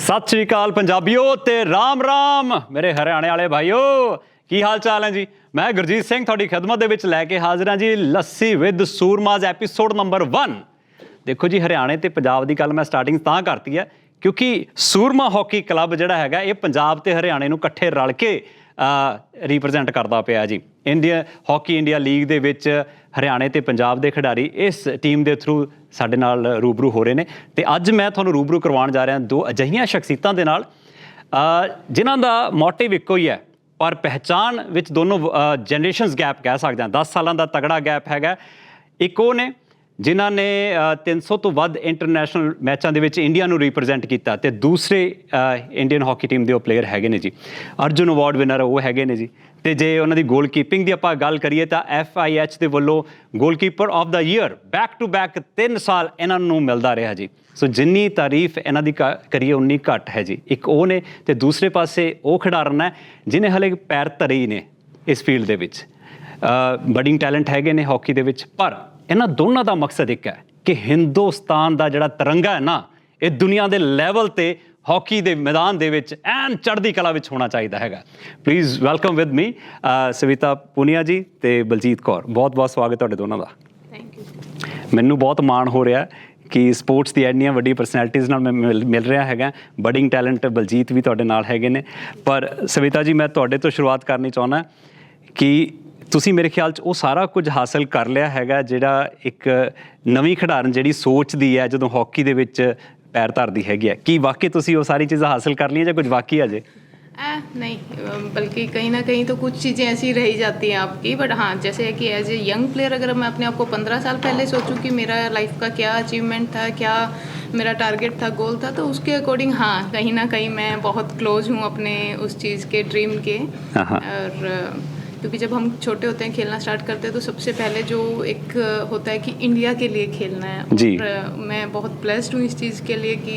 ਸਤਿ ਸ਼੍ਰੀ ਅਕਾਲ ਪੰਜਾਬੀਓ ਤੇ ਰਾਮ ਰਾਮ ਮੇਰੇ ਹਰਿਆਣੇ ਵਾਲੇ ਭਾਈਓ, ਕੀ ਹਾਲ ਚਾਲ ਹੈ ਜੀ। ਮੈਂ ਗੁਰਜੀਤ ਸਿੰਘ ਤੁਹਾਡੀ ਖਿਦਮਤ ਦੇ ਵਿੱਚ ਲੈ ਕੇ ਹਾਜ਼ਰ ਹਾਂ ਜੀ ਲੱਸੀ ਵਿਦ ਸੂਰਮਾਜ਼ ਐਪੀਸੋਡ ਨੰਬਰ 1। ਦੇਖੋ ਜੀ, ਹਰਿਆਣੇ ਤੇ ਪੰਜਾਬ ਦੀ ਗੱਲ ਮੈਂ ਸਟਾਰਟਿੰਗ ਤਾਂ ਕਰਤੀ ਹੈ ਕਿਉਂਕਿ ਸੂਰਮਾ ਹਾਕੀ ਕਲੱਬ ਜਿਹੜਾ ਹੈਗਾ ਇਹ ਪੰਜਾਬ ਤੇ ਹਰਿਆਣੇ ਨੂੰ ਇਕੱਠੇ ਰਲ ਕੇ ਰਿਪ੍ਰੈਜ਼ੈਂਟ ਕਰਦਾ ਪਿਆ ਜੀ। ਇੰਡੀਆ ਲੀਗ ਦੇ ਵਿੱਚ ਹਰਿਆਣੇ ਤੇ ਪੰਜਾਬ ਦੇ ਖਿਡਾਰੀ ਇਸ ਟੀਮ ਦੇ ਥਰੂ ਸਾਡੇ ਨਾਲ ਰੂਬਰੂ ਹੋ ਰਹੇ ਨੇ ਤੇ ਅੱਜ ਮੈਂ ਤੁਹਾਨੂੰ ਰੂਬਰੂ ਕਰਵਾਉਣ ਜਾ ਰਿਹਾ ਦੋ ਅਜਿਹੀਆਂ ਸ਼ਖਸੀਅਤਾਂ ਦੇ ਨਾਲ ਜਿਨ੍ਹਾਂ ਦਾ ਮੋਟਿਵ ਇੱਕੋ ਹੀ ਹੈ, ਪਰ ਪਹਿਚਾਣ ਵਿੱਚ ਦੋਨੋਂ ਜਨਰੇਸ਼ਨਸ ਗੈਪ ਕਹਿ ਸਕਦੇ ਹਾਂ। 10 ਸਾਲਾਂ ਦਾ ਤਗੜਾ ਗੈਪ ਹੈਗਾ। ਇੱਕ ਉਹ ਨੇ ਜਿਨ੍ਹਾਂ ਨੇ 300 ਤੋਂ ਵੱਧ ਇੰਟਰਨੈਸ਼ਨਲ ਮੈਚਾਂ ਦੇ ਵਿੱਚ ਇੰਡੀਆ ਨੂੰ ਰਿਪ੍ਰੈਜ਼ੈਂਟ ਕੀਤਾ ਤੇ ਦੂਸਰੇ ਇੰਡੀਅਨ ਹਾਕੀ ਟੀਮ ਦੇ ਉਹ ਪਲੇਅਰ ਹੈਗੇ ਨੇ ਜੀ, ਅਰਜੁਨ ਅਵਾਰਡ ਵਿਨਰ ਉਹ ਹੈਗੇ ਨੇ ਜੀ। ਤੇ ਜੇ ਉਹਨਾਂ ਦੀ ਗੋਲ ਕੀਪਿੰਗ ਦੀ ਆਪਾਂ ਗੱਲ ਕਰੀਏ ਤਾਂ FIH ਦੇ ਵੱਲੋਂ goalkeeper of the year back to back 3 ਸਾਲ ਇਹਨਾਂ ਨੂੰ ਮਿਲਦਾ ਰਿਹਾ ਜੀ। ਸੋ ਜਿੰਨੀ ਤਾਰੀਫ ਇਹਨਾਂ ਦੀ ਕਰੀਏ ਉਨੀ ਘੱਟ ਹੈ ਜੀ। ਇੱਕ ਉਹ ਨੇ ਤੇ ਦੂਸਰੇ ਪਾਸੇ ਉਹ ਖਿਡਾਰਨ ਹੈ ਜਿਹਨੇ ਹਲੇ ਪੈਰ ਧਰੇ ਹੀ ਨੇ ਇਸ ਫੀਲਡ ਦੇ ਵਿੱਚ। ਬਡਿੰਗ ਟੈਲੈਂਟ ਹੈਗੇ ਨੇ ਹਾਕੀ ਦੇ ਵਿੱਚ, ਪਰ ਇਹਨਾਂ ਦੋਨਾਂ ਦਾ ਮਕਸਦ ਇੱਕ ਹੈ ਕਿ ਹਿੰਦੁਸਤਾਨ ਦਾ ਜਿਹੜਾ ਤਿਰੰਗਾ ਹੈ ਨਾ, ਇਹ ਦੁਨੀਆ ਦੇ ਲੈਵਲ 'ਤੇ ਹਾਕੀ ਦੇ ਮੈਦਾਨ ਦੇ ਵਿੱਚ ਐਨ ਚੜ੍ਹਦੀ ਕਲਾ ਵਿੱਚ ਹੋਣਾ ਚਾਹੀਦਾ ਹੈਗਾ। Please welcome with me Savita Punia ਜੀ ਤੇ ਬਲਜੀਤ ਕੌਰ। ਬਹੁਤ ਬਹੁਤ ਸਵਾਗਤ ਤੁਹਾਡੇ ਦੋਨਾਂ ਦਾ। Thank you. ਮੈਨੂੰ ਬਹੁਤ ਮਾਣ ਹੋ ਰਿਹਾ ਕਿ ਸਪੋਰਟਸ ਦੀ ਇੰਨੀਆਂ ਵੱਡੀਆਂ ਪਰਸਨੈਲਿਟੀਜ਼ ਨਾਲ ਮੈਂ ਮਿਲ ਰਿਹਾ ਹੈਗਾ। ਬਡਿੰਗ ਟੈਲੈਂਟ ਬਲਜੀਤ ਵੀ ਤੁਹਾਡੇ ਨਾਲ ਹੈਗੇ ਨੇ, ਪਰ ਸਵਿਤਾ ਜੀ ਮੈਂ ਤੁਹਾਡੇ ਤੋਂ ਸ਼ੁਰੂਆਤ ਕਰਨੀ ਚਾਹੁੰਦਾ ਕਿ ਤੁਸੀਂ ਮੇਰੇ ਖਿਆਲ 'ਚ ਉਹ ਸਾਰਾ ਕੁਝ ਹਾਸਲ ਕਰ ਲਿਆ ਹੈਗਾ ਜਿਹੜਾ ਇੱਕ ਨਵੀਂ ਖਿਡਾਰਨ ਜਿਹੜੀ ਸੋਚਦੀ ਹੈ ਜਦੋਂ ਹਾਕੀ ਦੇ ਵਿੱਚ ਪੈਰ ਧਰਦੀ ਹੈਗੀ ਹੈ। ਕੀ ਵਾਕਈ ਤੁਸੀਂ ਉਹ ਸਾਰੀ ਚੀਜ਼ਾਂ ਹਾਸਿਲ ਕਰ ਲਈਆਂ ਜਾਂ ਕੁਝ बाकी अजय? नहीं, बल्कि कहीं ना कहीं तो कुछ चीज़ें ऐसी रह जाती हैं आपकी। बट हाँ, जैसे कि एज ए यंग प्लेयर अगर मैं अपने आप को 15 साल पहले सोचूं कि मेरा लाइफ का क्या अचीवमेंट था, क्या मेरा टारगेट था, गोल था, तो उसके अकॉर्डिंग हाँ कहीं ना कहीं मैं बहुत क्लोज हूँ अपने उस चीज़ के, ड्रीम के। और क्योंकि जब हम छोटे होते हैं खेलना स्टार्ट करते हैं तो सबसे पहले जो एक होता है कि इंडिया के लिए खेलना है। और मैं बहुत ब्लेस्ड हूँ इस चीज़ के लिए कि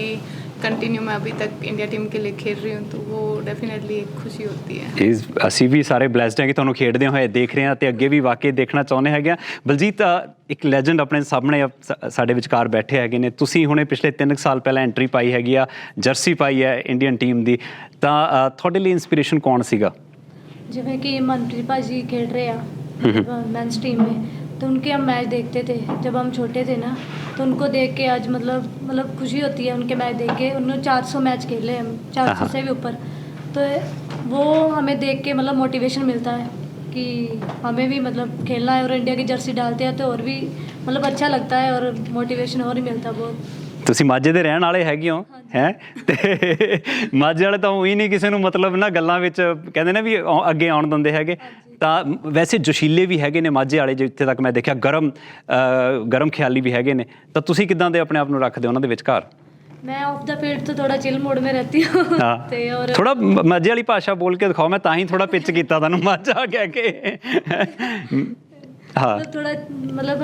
कंटिन्यू मैं अभी तक इंडिया टीम के लिए खेल रही हूँ, तो वो डेफिनेटली एक खुशी होती है। ਅਸੀਂ ਵੀ ਸਾਰੇ ਬਲੈਸਡ ਹਾਂ ਕਿ ਤੁਹਾਨੂੰ ਖੇਡਦੇ ਹੋਏ ਦੇਖ ਰਹੇ ਹਾਂ ਤੇ ਅੱਗੇ ਵੀ ਵਾਕਈ ਦੇਖਣਾ ਚਾਹੁੰਦੇ ਹੈਗੇ ਆ। ਬਲਜੀਤ, ਇੱਕ ਲੈਜੈਂਡ ਆਪਣੇ ਸਾਹਮਣੇ ਸਾਡੇ ਵਿਚਕਾਰ ਬੈਠੇ ਹੈਗੇ ਨੇ। ਤੁਸੀਂ ਹੁਣੇ ਪਿਛਲੇ 3 ਸਾਲ ਪਹਿਲਾਂ ਐਂਟਰੀ ਪਾਈ ਹੈਗੀ ਆ, ਜਰਸੀ ਪਾਈ ਹੈ ਇੰਡੀਅਨ ਟੀਮ ਦੀ, ਤਾਂ ਤੁਹਾਡੇ ਲਈ ਇੰਸਪੀਰੇਸ਼ਨ ਕੌਣ ਸੀਗਾ? ਜਿਵੇਂ ਕਿ मनप्रीत भाजी खेल रहे हैं मेंस टीम में, तो उनके हम मैच देखते थे जब हम छोटे थे ना, तो उनको देख के आज मतलब खुशी होती है उनके मैच देख के। उन्होंने 400 मैच खेले, हम 400 से भी ऊपर, तो वो हमें देख के मतलब मोटिवेशन मिलता है कि हमें भी मतलब खेलना है। और इंडिया की जर्सी डालते हैं तो और भी मतलब अच्छा लगता है और मोटिवेशन और ही मिलता है बहुत। ਤੁਸੀਂ ਮਾਝੇ ਦੇ ਰਹਿਣ ਵਾਲੇ ਹੈਗੇ ਹੋ ਹੈ ਤੇ ਮਾਝੇ ਵਾਲੇ ਤਾਂ ਉਹੀ ਨਹੀਂ ਕਿਸੇ ਨੂੰ ਮਤਲਬ ਨਾ ਗੱਲਾਂ ਵਿੱਚ ਕਹਿੰਦੇ ਨੇ ਵੀ ਅੱਗੇ ਆਉਣ ਦਿੰਦੇ ਹੈਗੇ, ਤਾਂ ਵੈਸੇ ਜੋਸ਼ੀਲੇ ਵੀ ਹੈਗੇ ਨੇ ਮਾਝੇ ਵਾਲੇ, ਜਿੱਥੇ ਤੱਕ ਮੈਂ ਦੇਖਿਆ ਗਰਮ ਖਿਆਲੀ ਵੀ ਹੈਗੇ ਨੇ। ਤਾਂ ਤੁਸੀਂ ਕਿੱਦਾਂ ਦੇ ਆਪਣੇ ਆਪ ਨੂੰ ਰੱਖਦੇ ਹੋ ਉਹਨਾਂ ਦੇ ਵਿਚਕਾਰ? मैं ऑफ द फील्ड तो थोड़ा चिल मोड में रहती हूँ। और ਥੋੜਾ ਮਾਝੇ ਵਾਲੀ ਭਾਸ਼ਾ ਬੋਲ ਕੇ ਦਿਖਾਓ, ਮੈਂ ਤਾਂ ਹੀ ਥੋੜਾ ਪਿੱਚ ਕੀਤਾ ਤੁਹਾਨੂੰ ਮਾਝਾ ਕਹਿ ਕੇ। हाँ, थोड़ा मतलब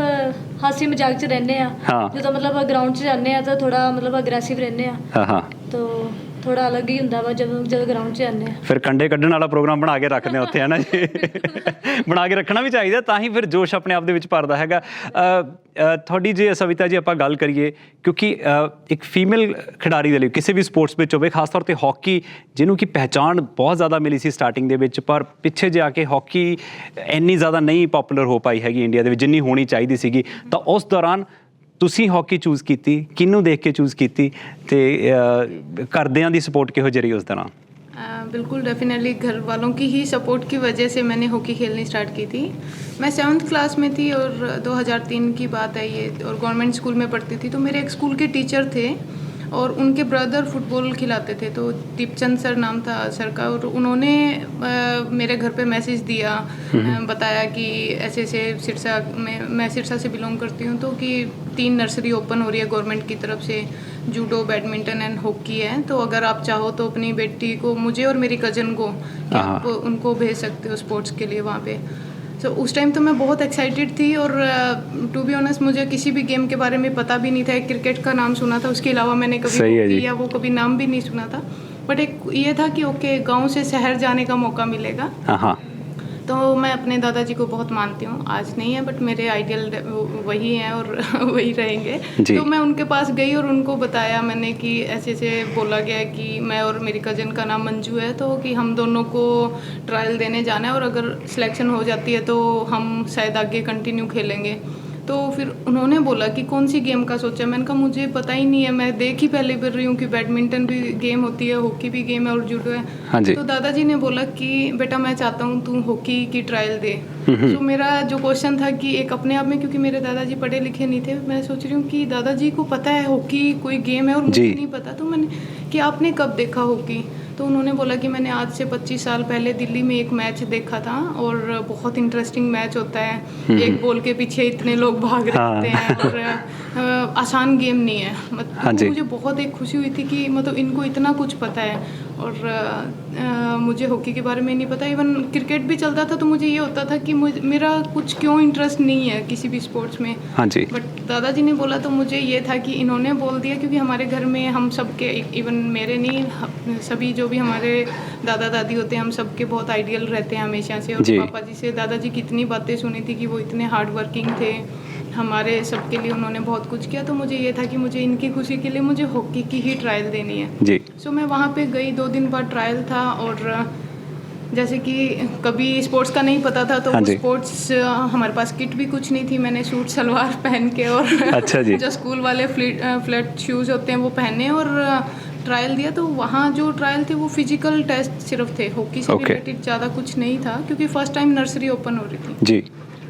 हासी मजाक च रहने जो मतलब ग्राउंड च जाने तो थोड़ा मतलब अग्रेसिव रहने, तो थोड़ा अलग ही ਹੁੰਦਾ ਵਾ ਜਦੋਂ ਗਰਾਊਂਡ 'ਚ ਜਾਂਦੇ ਆ। ਫਿਰ ਕੰਡੇ ਕੱਢਣ ਵਾਲਾ ਪ੍ਰੋਗਰਾਮ ਬਣਾ ਕੇ ਰੱਖਦੇ ਉੱਥੇ, ਹੈ ਨਾ ਜੀ? ਬਣਾ ਕੇ ਰੱਖਣਾ ਵੀ ਚਾਹੀਦਾ, ਤਾਂ ਹੀ ਫਿਰ ਜੋਸ਼ ਆਪਣੇ ਆਪ ਦੇ ਵਿੱਚ ਭਰਦਾ ਹੈਗਾ। ਤੁਹਾਡੀ ਜੇ ਸਵਿਤਾ ਜੀ ਆਪਾਂ ਗੱਲ ਕਰੀਏ, ਕਿਉਂਕਿ ਇੱਕ ਫੀਮੇਲ ਖਿਡਾਰੀ ਦੇ ਲਈ ਕਿਸੇ ਵੀ ਸਪੋਰਟਸ ਵਿੱਚ ਹੋਵੇ, ਖਾਸ ਤੌਰ 'ਤੇ ਹਾਕੀ ਜਿਹਨੂੰ ਕਿ ਪਹਿਚਾਣ ਬਹੁਤ ਜ਼ਿਆਦਾ ਮਿਲੀ ਸੀ ਸਟਾਰਟਿੰਗ ਦੇ ਵਿੱਚ, ਪਰ ਪਿੱਛੇ ਜਾ ਕੇ ਹਾਕੀ ਇੰਨੀ ਜ਼ਿਆਦਾ ਨਹੀਂ ਪੋਪੂਲਰ ਹੋ ਪਾਈ ਹੈਗੀ ਇੰਡੀਆ ਦੇ ਵਿੱਚ ਜਿੰਨੀ ਹੋਣੀ ਚਾਹੀਦੀ ਸੀਗੀ। ਤਾਂ ਉਸ ਦੌਰਾਨ ਤੁਸੀਂ ਹਾਕੀ ਚੂਜ਼ ਕੀਤੀ, ਕਿਹਨੂੰ ਦੇਖ ਕੇ ਚੂਜ਼ ਕੀਤੀ ਤੇ ਘਰਦਿਆਂ ਦੀ ਸਪੋਰਟ ਕਿਹੋ ਜਿਹੀ ਰਹੀ ਉਸ ਦੌਰਾਨ? बिल्कुल डेफिनेटली घर वालों की ही सपोर्ट की वजह से मैंने हॉकी खेलनी स्टार्ट की थी। मैं 7th क्लास में थी और 2003 की बात है ये, और गवर्नमेंट स्कूल में पढ़ती थी। तो मेरे एक स्कूल के टीचर थे और उनके ब्रदर फुटबॉल खिलाते थे, तो दीपचंद सर नाम था सर का, और उन्होंने मेरे घर पे मैसेज दिया, बताया कि ऐसे ऐसे सिरसा में, मैं सिरसा से बिलोंग करती हूँ, तो कि 3 नर्सरी ओपन हो रही है गवर्नमेंट की तरफ से, जूडो, बैडमिंटन एंड हॉकी है, तो अगर आप चाहो तो अपनी बेटी को, मुझे और मेरी कज़न को, आप उनको भेज सकते हो स्पोर्ट्स के लिए वहाँ पे। तो उस टाइम तो मैं बहुत एक्साइटेड थी, और टू बी ऑनेस्ट मुझे किसी भी गेम के बारे में पता भी नहीं था। एक क्रिकेट का नाम सुना था, उसके अलावा मैंने कभी हॉकी या वो कभी नाम भी नहीं सुना था। बट एक ये था कि ओके गांव से शहर जाने का मौका मिलेगा, तो मैं अपने दादाजी को बहुत मानती हूँ, आज नहीं है बट मेरे आइडियल वही हैं और वही रहेंगे। तो मैं उनके पास गई और उनको बताया मैंने कि ऐसे ऐसे बोला गया है कि मैं और मेरी कज़न का नाम मंजू है, तो कि हम दोनों को ट्रायल देने जाना है और अगर सिलेक्शन हो जाती है तो हम शायद आगे कंटिन्यू खेलेंगे। तो फिर उन्होंने बोला कि कौन सी गेम का सोचा। मैंने कहा मुझे पता ही नहीं है, मैं देख ही पहले कर रही हूँ कि बैडमिंटन भी गेम होती है, हॉकी भी गेम है और जूडो है। हाँ जी। तो दादाजी ने बोला कि बेटा मैं चाहता हूँ तू हॉकी की ट्रायल दे। तो मेरा जो क्वेश्चन था कि एक अपने आप में, क्योंकि मेरे दादाजी पढ़े लिखे नहीं थे, मैं सोच रही हूँ कि दादाजी को पता है हॉकी कोई गेम है और मुझे नहीं पता। तो मैंने कि आपने कब देखा हॉकी? तो उन्होंने बोला कि मैंने आज से 25 साल पहले दिल्ली में एक मैच देखा था और बहुत इंटरेस्टिंग मैच होता है, एक बॉल के पीछे इतने लोग भाग रहे हैं और आसान गेम नहीं है। मतलब मुझे बहुत एक खुशी हुई थी कि मतलब इनको इतना कुछ पता है और मुझे हॉकी के बारे में नहीं पता। इवन क्रिकेट भी चलता था तो मुझे ये होता था कि मेरा कुछ क्यों इंटरेस्ट नहीं है किसी भी स्पोर्ट्स में। हाँ जी। बट दादाजी ने बोला तो मुझे ये था कि इन्होंने बोल दिया, क्योंकि हमारे घर में हम सबके, इवन मेरे नहीं, सभी जो भी हमारे दादा दादी होते हैं हम सबके बहुत आइडियल रहते हैं हमेशा से। और पापा जी से दादाजी की इतनी बातें सुनी थी कि वो इतने हार्ड वर्किंग थे, हमारे सबके लिए उन्होंने बहुत कुछ किया। तो मुझे ये था कि मुझे इनकी खुशी के लिए मुझे हॉकी की ही ट्रायल देनी है जी। सो मैं वहाँ पे गई, 2 दिन बाद ट्रायल था और जैसे कि कभी स्पोर्ट्स का नहीं पता था तो स्पोर्ट्स हमारे पास किट भी कुछ नहीं थी। मैंने सूट सलवार पहन के और अच्छा जी। जो स्कूल वाले फ्लैट शूज़ होते हैं वो पहने और ट्रायल दिया। तो वहाँ जो ट्रायल थे वो फिजिकल टेस्ट सिर्फ थे, हॉकी से रिलेटेड ज़्यादा कुछ नहीं था, क्योंकि फर्स्ट टाइम नर्सरी ओपन हो रही थी जी।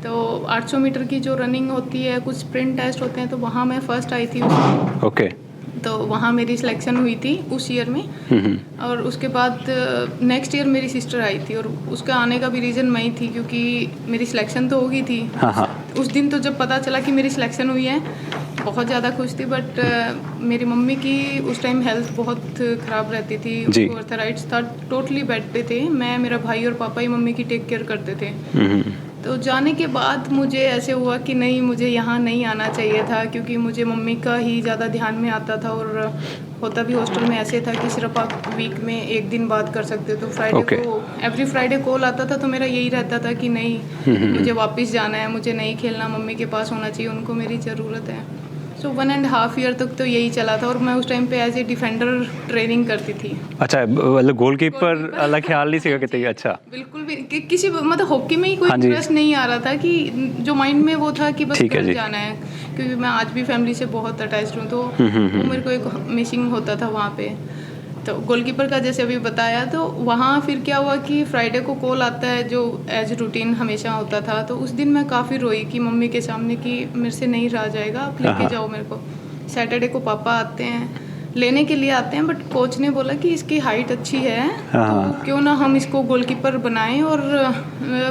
तो 800 मीटर की जो रनिंग होती है, कुछ स्प्रिंट टेस्ट होते हैं, तो वहाँ मैं फर्स्ट आई थी ओके। तो वहाँ मेरी सिलेक्शन हुई थी उस ईयर में। और उसके बाद नेक्स्ट ईयर मेरी सिस्टर आई थी और उसका आने का भी रीज़न मैं ही थी, क्योंकि मेरी सिलेक्शन तो हो गई थी। उस दिन तो जब पता चला कि मेरी सिलेक्शन हुई है बहुत ज़्यादा खुश थी, बट मेरी मम्मी की उस टाइम हेल्थ बहुत ख़राब रहती थी, उनको आर्थराइटिस था, टोटली बेड पे थे। मैं, मेरा भाई और पापा ही मम्मी की टेक केयर करते थे। तो जाने के बाद मुझे ऐसे हुआ कि नहीं, मुझे यहाँ नहीं आना चाहिए था, क्योंकि मुझे मम्मी का ही ज़्यादा ध्यान में आता था और होता भी हॉस्टल में ऐसे था कि सिर्फ आप वीक में 1 दिन बात कर सकते हो। तो फ्राइडे को एवरी फ्राइडे कॉल आता था, तो मेरा यही रहता था कि नहीं मुझे वापस जाना है, मुझे नहीं खेलना, मम्मी के पास होना चाहिए, उनको मेरी ज़रूरत है। सो 1.5 ईयर तक तो यही चला था और मैं उस टाइम पे एज ए डिफेंडर ट्रेनिंग करती थी। अच्छा, मतलब गोलकीपर अलग ख्याल नहीं सीखा कितने? अच्छा, बिल्कुल भी किसी मतलब हॉकी में ही कोई इंटरेस्ट नहीं आ रहा था, कि जो माइंड में वो था कि बस घर जाना है, क्योंकि मैं आज भी फैमिली से बहुत अटैच्ड हूँ। तो वो मेरे को एक मिसिंग होता था वहाँ पे। तो गोलकीपर का जैसे अभी बताया, तो वहाँ फिर क्या हुआ कि फ्राइडे को कॉल आता है जो एज रूटीन हमेशा होता था। तो उस दिन मैं काफ़ी रोई कि मम्मी के सामने कि मेरे से नहीं रहा जाएगा, आप लेके जाओ मेरे को। सैटरडे को पापा आते हैं, लेने के लिए आते हैं, बट कोच ने बोला कि इसकी हाइट अच्छी है तो क्यों ना हम इसको गोलकीपर बनाएं, और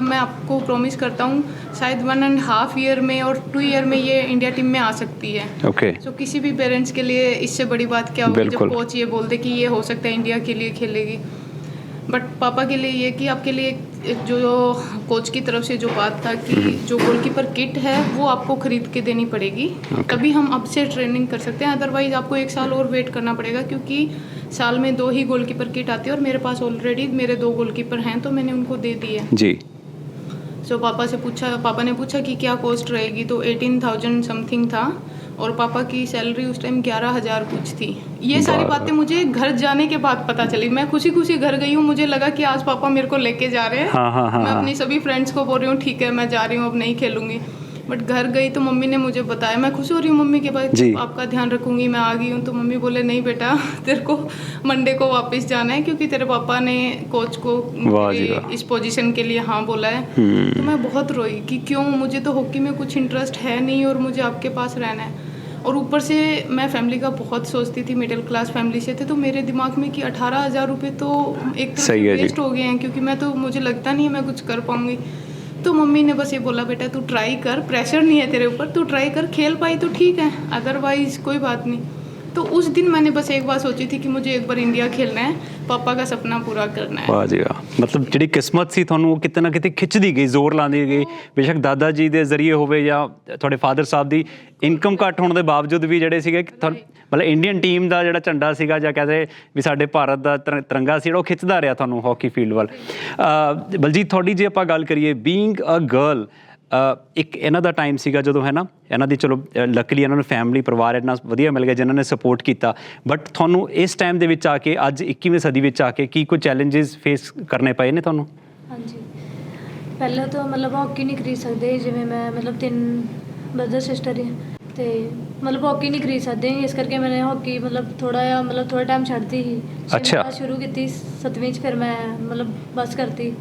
मैं आपको प्रॉमिस करता हूँ शायद 1.5 ईयर में और 2 ईयर में ये इंडिया टीम में आ सकती है। सो किसी भी पेरेंट्स के लिए इससे बड़ी बात क्या होगी जब कोच ये बोल दे कि ये हो सकता है इंडिया के लिए खेलेगी। बट पापा के लिए ये कि आपके लिए जो कोच की तरफ से जो बात था कि जो गोलकीपर किट है वो आपको खरीद के देनी पड़ेगी, तभी हम अब से ट्रेनिंग कर सकते हैं, अदरवाइज आपको 1 साल और वेट करना पड़ेगा, क्योंकि साल में 2 ही गोलकीपर किट आती है और मेरे पास ऑलरेडी मेरे 2 गोलकीपर हैं, तो मैंने उनको दे दी है जी। सो पापा ने पूछा कि क्या कॉस्ट रहेगी, तो 18,000 समथिंग था और पापा की सैलरी उस टाइम 11,000 कुछ थी। ये सारी बातें मुझे घर जाने के बाद पता चली। मैं खुशी खुशी घर गई हूँ, मुझे लगा कि आज पापा मेरे को लेके जा रहे हैं। मैं अपनी सभी फ्रेंड्स को बोल रही हूँ ठीक है मैं जा रही हूँ, अब नहीं खेलूंगी। बट घर गई तो मम्मी ने मुझे बताया, मैं खुश हो रही हूँ मम्मी के पास, आपका ध्यान रखूंगी, मैं आ गई हूँ। तो मम्मी बोले नहीं बेटा, तेरे को मंडे को वापस जाना है, क्योंकि तेरे पापा ने कोच को इस पोजीशन के लिए हाँ बोला है। तो मैं बहुत रोई कि क्यों, मुझे तो हॉकी में कुछ इंटरेस्ट है नहीं और मुझे आपके पास रहना है। और ऊपर से मैं फैमिली का बहुत सोचती थी, मिडिल क्लास फैमिली से थे, तो मेरे दिमाग में कि 18,000 रुपये तो एक तरह से वेस्ट हो गए हैं, क्योंकि मैं तो, मुझे लगता नहीं है मैं कुछ कर पाऊँगी। तो मम्मी ने बस ये बोला बेटा तू ट्राई कर, प्रेशर नहीं है तेरे ऊपर, तू ट्राई कर, खेल पाई तो ठीक है, अदरवाइज़ कोई बात नहीं। तो उस दिन मैंने बस एक बात सोची थी कि मुझे एक बार इंडिया खेलना है, पापा का सपना पूरा करना है। ਵਾਹ ਜੀ ਵਾਹ, ਮਤਲਬ ਜਿਹੜੀ ਕਿਸਮਤ ਸੀ ਤੁਹਾਨੂੰ ਉਹ ਕਿਤੇ ਨਾ ਕਿਤੇ ਖਿੱਚਦੀ ਗਈ, ਜ਼ੋਰ ਲਾਉਂਦੀ ਗਈ, ਬੇਸ਼ੱਕ ਦਾਦਾ ਜੀ ਦੇ ਜ਼ਰੀਏ ਹੋਵੇ ਜਾਂ ਤੁਹਾਡੇ ਫਾਦਰ ਸਾਹਿਬ ਦੀ ਇਨਕਮ ਘੱਟ ਹੋਣ ਦੇ ਬਾਵਜੂਦ ਵੀ ਜਿਹੜੇ ਸੀਗੇ ਮਤਲਬ ਇੰਡੀਅਨ ਟੀਮ ਦਾ ਜਿਹੜਾ ਝੰਡਾ ਸੀਗਾ ਜਾਂ ਕਹਿੰਦੇ ਵੀ ਸਾਡੇ ਭਾਰਤ ਦਾ ਤਿਰੰਗਾ ਸੀ ਜਿਹੜਾ ਉਹ ਖਿੱਚਦਾ ਰਿਹਾ ਤੁਹਾਨੂੰ ਹਾਕੀ ਫੀਲਡ ਵੱਲ। ਬਲਜੀਤ ਤੁਹਾਡੀ ਜੇ ਆਪਾਂ ਗੱਲ ਕਰੀਏ ਬੀਇੰਗ ਅ ਗਰਲ, ਇੱਕ ਇਹਨਾਂ ਦਾ ਟਾਈਮ ਸੀਗਾ ਜਦੋਂ ਹੈ ਨਾ ਇਹਨਾਂ ਦੀ ਚਲੋ ਲੱਕਲੀ ਇਹਨਾਂ ਨੂੰ ਫੈਮਿਲੀ ਪਰਿਵਾਰ ਇੰਨਾ ਵਧੀਆ ਮਿਲ ਗਿਆ ਜਿਨ੍ਹਾਂ ਨੇ ਸਪੋਰਟ ਕੀਤਾ, ਬਟ ਤੁਹਾਨੂੰ ਇਸ ਟਾਈਮ ਦੇ ਵਿੱਚ ਆ ਕੇ ਅੱਜ 21ਵੀਂ ਸਦੀ ਵਿੱਚ ਆ ਕੇ ਕੀ ਕੋਈ ਚੈਲੰਜਸ ਫੇਸ ਕਰਨੇ ਪਏ ਨੇ ਤੁਹਾਨੂੰ? ਹਾਂਜੀ, ਪਹਿਲਾਂ ਤਾਂ ਮਤਲਬ ਹਾਕੀ ਨਹੀਂ ਖਰੀਦ ਸਕਦੇ, ਜਿਵੇਂ ਮੈਂ ਮਤਲਬ 3 ਬ੍ਰਦਰ ਸਿਸਟਰ ਹੈ ਤੇ ਮਤਲਬ ਹਾਕੀ ਨਹੀਂ ਖਰੀਦ ਸਕਦੇ, ਇਸ ਕਰਕੇ ਮੈंने ਹਾਕੀ ਮਤਲਬ ਥੋੜਾ ਟਾਈਮ ਛੱਡਤੀ ਸੀ। ਅੱਛਾ। ਸ਼ੁਰੂ ਕੀਤੀ 7ਵੀਂ 'ਚ, ਫਿਰ ਮੈਂ ਮਤਲਬ ਬਸ ਕਰਤੀ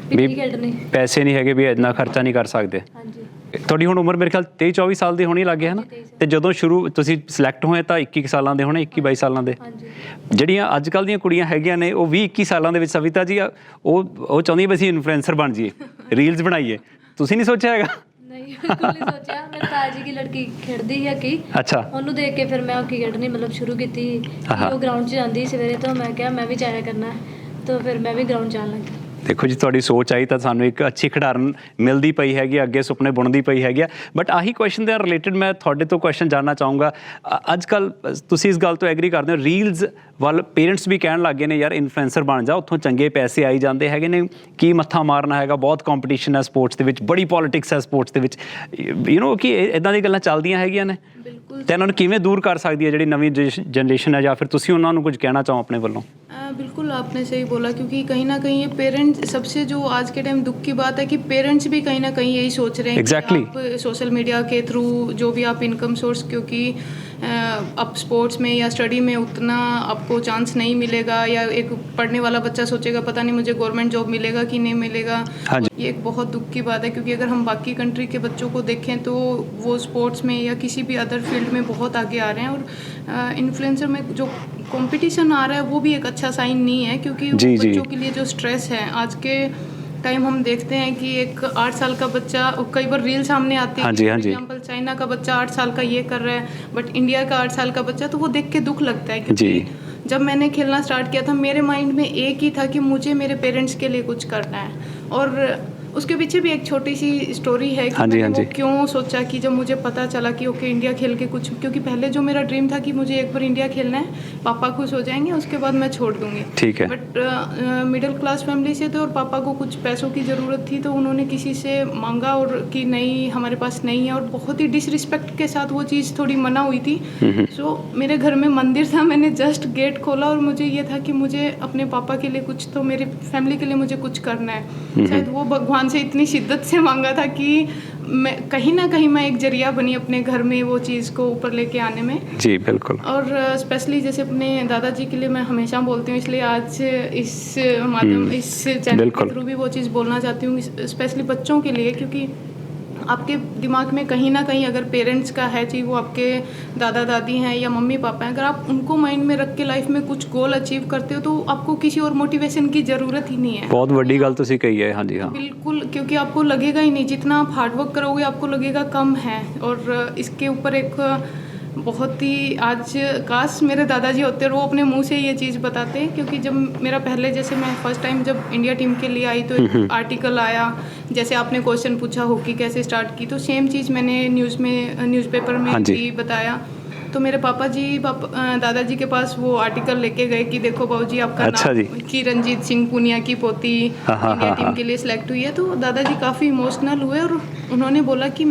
ਵੀ ਵੀ ਖੇਡਣੀ। ਪੈਸੇ ਨਹੀਂ ਹੈਗੇ ਵੀ ਇੰਨਾ ਖਰਚਾ ਨਹੀਂ ਕਰ ਸਕਦੇ। ਹਾਂਜੀ। ਤੁਹਾਡੀ ਹੁਣ ਉਮਰ ਮੇਰੇ ਖਿਆਲ 23-24 ਸਾਲ ਦੀ ਹੋਣੀ ਲੱਗੇ ਹੈ ਨਾ, ਤੇ ਜਦੋਂ ਸ਼ੁਰੂ ਤੁਸੀਂ ਸਿਲੈਕਟ ਹੋਏ ਤਾਂ 21 ਸਾਲਾਂ ਦੇ ਹੋਣੇ, 21-22 ਸਾਲਾਂ ਦੇ। ਹਾਂਜੀ। ਜਿਹੜੀਆਂ ਅੱਜ ਕੱਲ੍ਹ ਦੀਆਂ ਕੁੜੀਆਂ ਹੈਗੀਆਂ ਨੇ ਉਹ 20-21 ਸਾਲਾਂ ਦੇ ਵਿੱਚ, ਸਵਿਤਾ ਜੀ ਉਹ ਚਾਹੁੰਦੀਆਂ ਵੀ ਅਸੀਂ ਇਨਫਲੂਐਂਸਰ ਬਣ ਜਾਈਏ, ਰੀਲਸ ਬਣਾਈਏ, ਤੁਸੀਂ ਨਹੀਂ ਸੋਚਿਆ ਹੈਗਾ? ਨਹੀਂ, ਬਿਲਕੁਲ ਨਹੀਂ ਸੋਚਿਆ। ਮੇਰੇ ਤਾਜੀ ਦੀ ਲੜਕੀ ਖੇਡਦੀ ਹੈ ਹਾਕੀ। ਅੱਛਾ। ਉਹਨੂੰ ਦੇਖ ਕੇ ਫਿਰ ਮੈਂ ਹਾਕੀ ਖੇਡਣੀ ਮਤਲਬ ਸ਼ੁਰੂ ਕੀਤੀ। ਉਹ ਗਰਾਊਂਡ 'ਚ ਜਾਂਦੀ ਸਵੇਰੇ, ਤਾਂ ਮੈਂ ਕਿਹਾ ਮੈਂ ਵੀ ਜਾਇਆ ਕਰਨਾ, ਤਾਂ ਫਿਰ ਮੈਂ ਵੀ ਗਰਾਊਂਡ ਜਾਣ ਲੱਗੀ। ਦੇਖੋ ਜੀ, ਤੁਹਾਡੀ ਸੋਚ ਆਈ ਤਾਂ ਸਾਨੂੰ ਇੱਕ ਅੱਛੀ ਖਿਡਾਰਨ ਮਿਲਦੀ ਪਈ ਹੈਗੀ, ਅੱਗੇ ਸੁਪਨੇ ਬੁਣਦੀ ਪਈ ਹੈਗੀ ਆ। ਬਟ ਆਹੀ ਕੁਐਸਚਨ ਦੇ ਨਾਲ ਰਿਲੇਟਡ ਮੈਂ ਤੁਹਾਡੇ ਤੋਂ ਕੁਐਸਚਨ ਜਾਣਨਾ ਚਾਹੂੰਗਾ। ਅੱਜ ਕੱਲ੍ਹ ਤੁਸੀਂ ਇਸ ਗੱਲ ਤੋਂ ਐਗਰੀ ਕਰਦੇ ਹੋ, ਰੀਲਸ ਵੱਲ ਪੇਰੈਂਟਸ ਵੀ ਕਹਿਣ ਲੱਗ ਗਏ ਨੇ ਯਾਰ ਇਨਫਲੂਐਂਸਰ ਬਣ ਜਾ, ਉੱਥੋਂ ਚੰਗੇ ਪੈਸੇ ਆਈ ਜਾਂਦੇ ਹੈਗੇ ਨੇ, ਕੀ ਮੱਥਾ ਮਾਰਨਾ ਹੈਗਾ, ਬਹੁਤ ਕੰਪੀਟੀਸ਼ਨ ਹੈ ਸਪੋਰਟਸ ਦੇ ਵਿੱਚ, ਬੜੀ ਪੋਲੀਟਿਕਸ ਹੈ ਸਪੋਰਟਸ ਦੇ ਵਿੱਚ, ਕਿ ਇੱਦਾਂ ਦੀਆਂ ਗੱਲਾਂ ਚੱਲਦੀਆਂ ਹੈਗੀਆਂ ਨੇ। बिल्कुल। ਤੇ ਇਹਨਾਂ ਨੂੰ ਕਿਵੇਂ ਦੂਰ ਕਰ ਸਕਦੀ ਹੈ ਜਿਹੜੀ ਨਵੀਂ ਜਨਰੇਸ਼ਨ ਹੈ, ਜਾਂ ਫਿਰ ਤੁਸੀਂ ਉਹਨਾਂ ਨੂੰ ਕੁਝ ਕਹਿਣਾ ਚਾਹੋ ਆਪਣੇ ਵੱਲੋਂ? बिल्कुल आपने सही बोला, क्योंकि कहीं ना कहीं ये पेरेंट्स, सबसे जो आज के टाइम दुख की बात है कि पेरेंट्स भी कहीं ना कहीं यही सोच रहे हैं Exactly. कि आप सोशल मीडिया के थ्रू जो भी आप इनकम सोर्स, क्योंकि अब स्पोर्ट्स में या स्टडी में उतना आपको चांस नहीं मिलेगा, या एक पढ़ने वाला बच्चा सोचेगा पता नहीं मुझे गवर्नमेंट जॉब मिलेगा कि नहीं मिलेगा। हाँ जी। ये एक बहुत दुख की बात है, क्योंकि अगर हम बाकी कंट्री के बच्चों को देखें तो वो स्पोर्ट्स में या किसी भी अदर फील्ड में बहुत आगे आ रहे हैं, और इन्फ्लुएंसर में जो कंपटीशन आ रहा है वो भी एक अच्छा साइन नहीं है, क्योंकि जी, बच्चों जी। के लिए जो स्ट्रेस है आज के टाइम हम देखते हैं कि एक 8 साल का बच्चा, कई बार रील सामने आती है, हाँ जी, हाँ फॉर जी। एग्जांपल चाइना का बच्चा 8 साल का ये कर रहा है, बट इंडिया का 8 साल का बच्चा, तो वो देख के दुख लगता है। जी। क्योंकि जब मैंने खेलना स्टार्ट किया था मेरे माइंड में एक ही था कि मुझे मेरे पेरेंट्स के लिए कुछ करना है, और उसके पीछे भी एक छोटी सी स्टोरी है कि हाँ जी, मैंने हाँ वो जी। क्यों सोचा कि जब मुझे पता चला कि ओके इंडिया खेल के कुछ, क्योंकि पहले जो मेरा ड्रीम था कि मुझे एक बार इंडिया खेलना है, पापा खुश हो जाएंगे उसके बाद मैं छोड़ दूंगी। ठीक है। बट मिडिल क्लास फैमिली से थे और पापा को कुछ पैसों की ज़रूरत थी, तो उन्होंने किसी से मांगा और कि नहीं हमारे पास नहीं है, और बहुत ही डिसरिस्पेक्ट के साथ वो चीज़ थोड़ी मना हुई थी। सो मेरे घर में मंदिर था, मैंने जस्ट गेट खोला और मुझे ये था कि मुझे अपने पापा के लिए कुछ, तो मेरी फैमिली के लिए मुझे कुछ करना है। शायद वो भगवान से इतनी शिद्दत से मांगा था कि मैं कहीं ना कहीं मैं एक जरिया बनी अपने घर में वो चीज़ को ऊपर लेके आने में। जी बिल्कुल। और स्पेशली जैसे अपने दादाजी के लिए मैं हमेशा बोलती हूँ, इसलिए आज इस माध्यम, इस चैनल के थ्रू भी वो चीज़ बोलना चाहती हूँ, स्पेशली बच्चों के लिए, क्योंकि आपके दिमाग में कहीं ना कहीं अगर पेरेंट्स का है, चाहे वो आपके दादा दादी हैं या मम्मी पापा हैं, अगर आप उनको माइंड में रख के लाइफ में कुछ गोल अचीव करते हो तो आपको किसी और मोटिवेशन की ज़रूरत ही नहीं है। बहुत बड़ी गल तुसी कही है। हाँ जी हाँ बिल्कुल, क्योंकि आपको लगेगा ही नहीं, जितना आप हार्डवर्क करोगे आपको लगेगा कम है। और इसके ऊपर एक बहुत ही, आज काश मेरे दादाजी होते और वो अपने मुंह से ये चीज़ बताते, क्योंकि जब मेरा पहले, जैसे मैं फर्स्ट टाइम जब इंडिया टीम के लिए आई तो एक आर्टिकल आया, जैसे आपने क्वेश्चन पूछा हॉकी कैसे स्टार्ट की, तो सेम चीज़ मैंने न्यूज़पेपर में भी बताया। तो मेरे पापा जी दादाजी के पास वो आर्टिकल लेके गए कि देखो बाबूजी आपका नाम कि रंजीत सिंह पुनिया की पोती इंडिया टीम के लिए सिलेक्ट हुई है। तो दादाजी काफ़ी इमोशनल हुए और उन्होंने बोला कि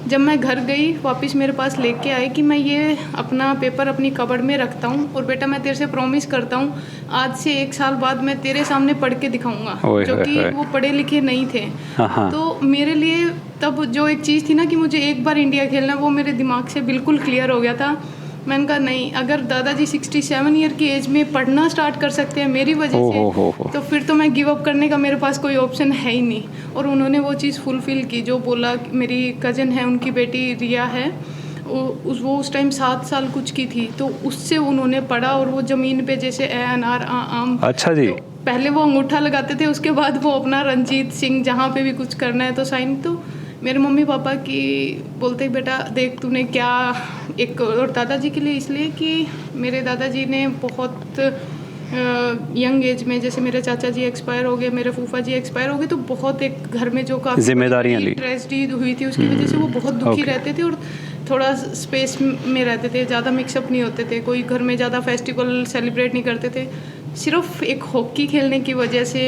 जब मैं घर गई वापस मेरे पास लेके आए कि मैं ये अपना पेपर अपनी कबर्ड में रखता हूँ, और बेटा मैं तेरे से प्रॉमिस करता हूँ आज से 1 साल बाद मैं तेरे सामने पढ़ के दिखाऊंगा, जो कि वो पढ़े लिखे नहीं थे। तो मेरे लिए तब जो एक चीज़ थी ना कि मुझे एक बार इंडिया खेलना, वो मेरे दिमाग से बिल्कुल क्लियर हो गया था। मैंने कहा नहीं, अगर दादाजी 67 ईयर की एज में पढ़ना स्टार्ट कर सकते हैं मेरी वजह से, तो फिर तो मैं गिव अप करने का मेरे पास कोई ऑप्शन है ही नहीं। और उन्होंने वो चीज़ फुलफ़िल की, जो बोला। मेरी कज़न है, उनकी बेटी रिया है, वो उस टाइम 7 साल कुछ की थी, तो उससे उन्होंने पढ़ा, और वो ज़मीन पे जैसे ए अनार आम। अच्छा जी। तो पहले वो अंगूठा लगाते थे, उसके बाद वो अपना रंजीत सिंह जहाँ पे भी कुछ करना है तो साइन। तो मेरे मम्मी पापा की बोलते ही बेटा देख तूने क्या एक, और दादाजी के लिए इसलिए कि मेरे दादाजी ने बहुत यंग एज में, जैसे मेरे चाचा जी एक्सपायर हो गए, मेरे फूफा जी एक्सपायर हो गए, तो बहुत एक घर में जो काफ़ी जिम्मेदारियां ली, ट्रेजेडी हुई थी उसकी वजह से वो बहुत दुखी रहते थे और थोड़ा स्पेस में रहते थे, ज़्यादा मिक्सअप नहीं होते थे, कोई घर में ज़्यादा फेस्टिवल सेलिब्रेट नहीं करते थे। सिर्फ एक हॉकी खेलने की वजह से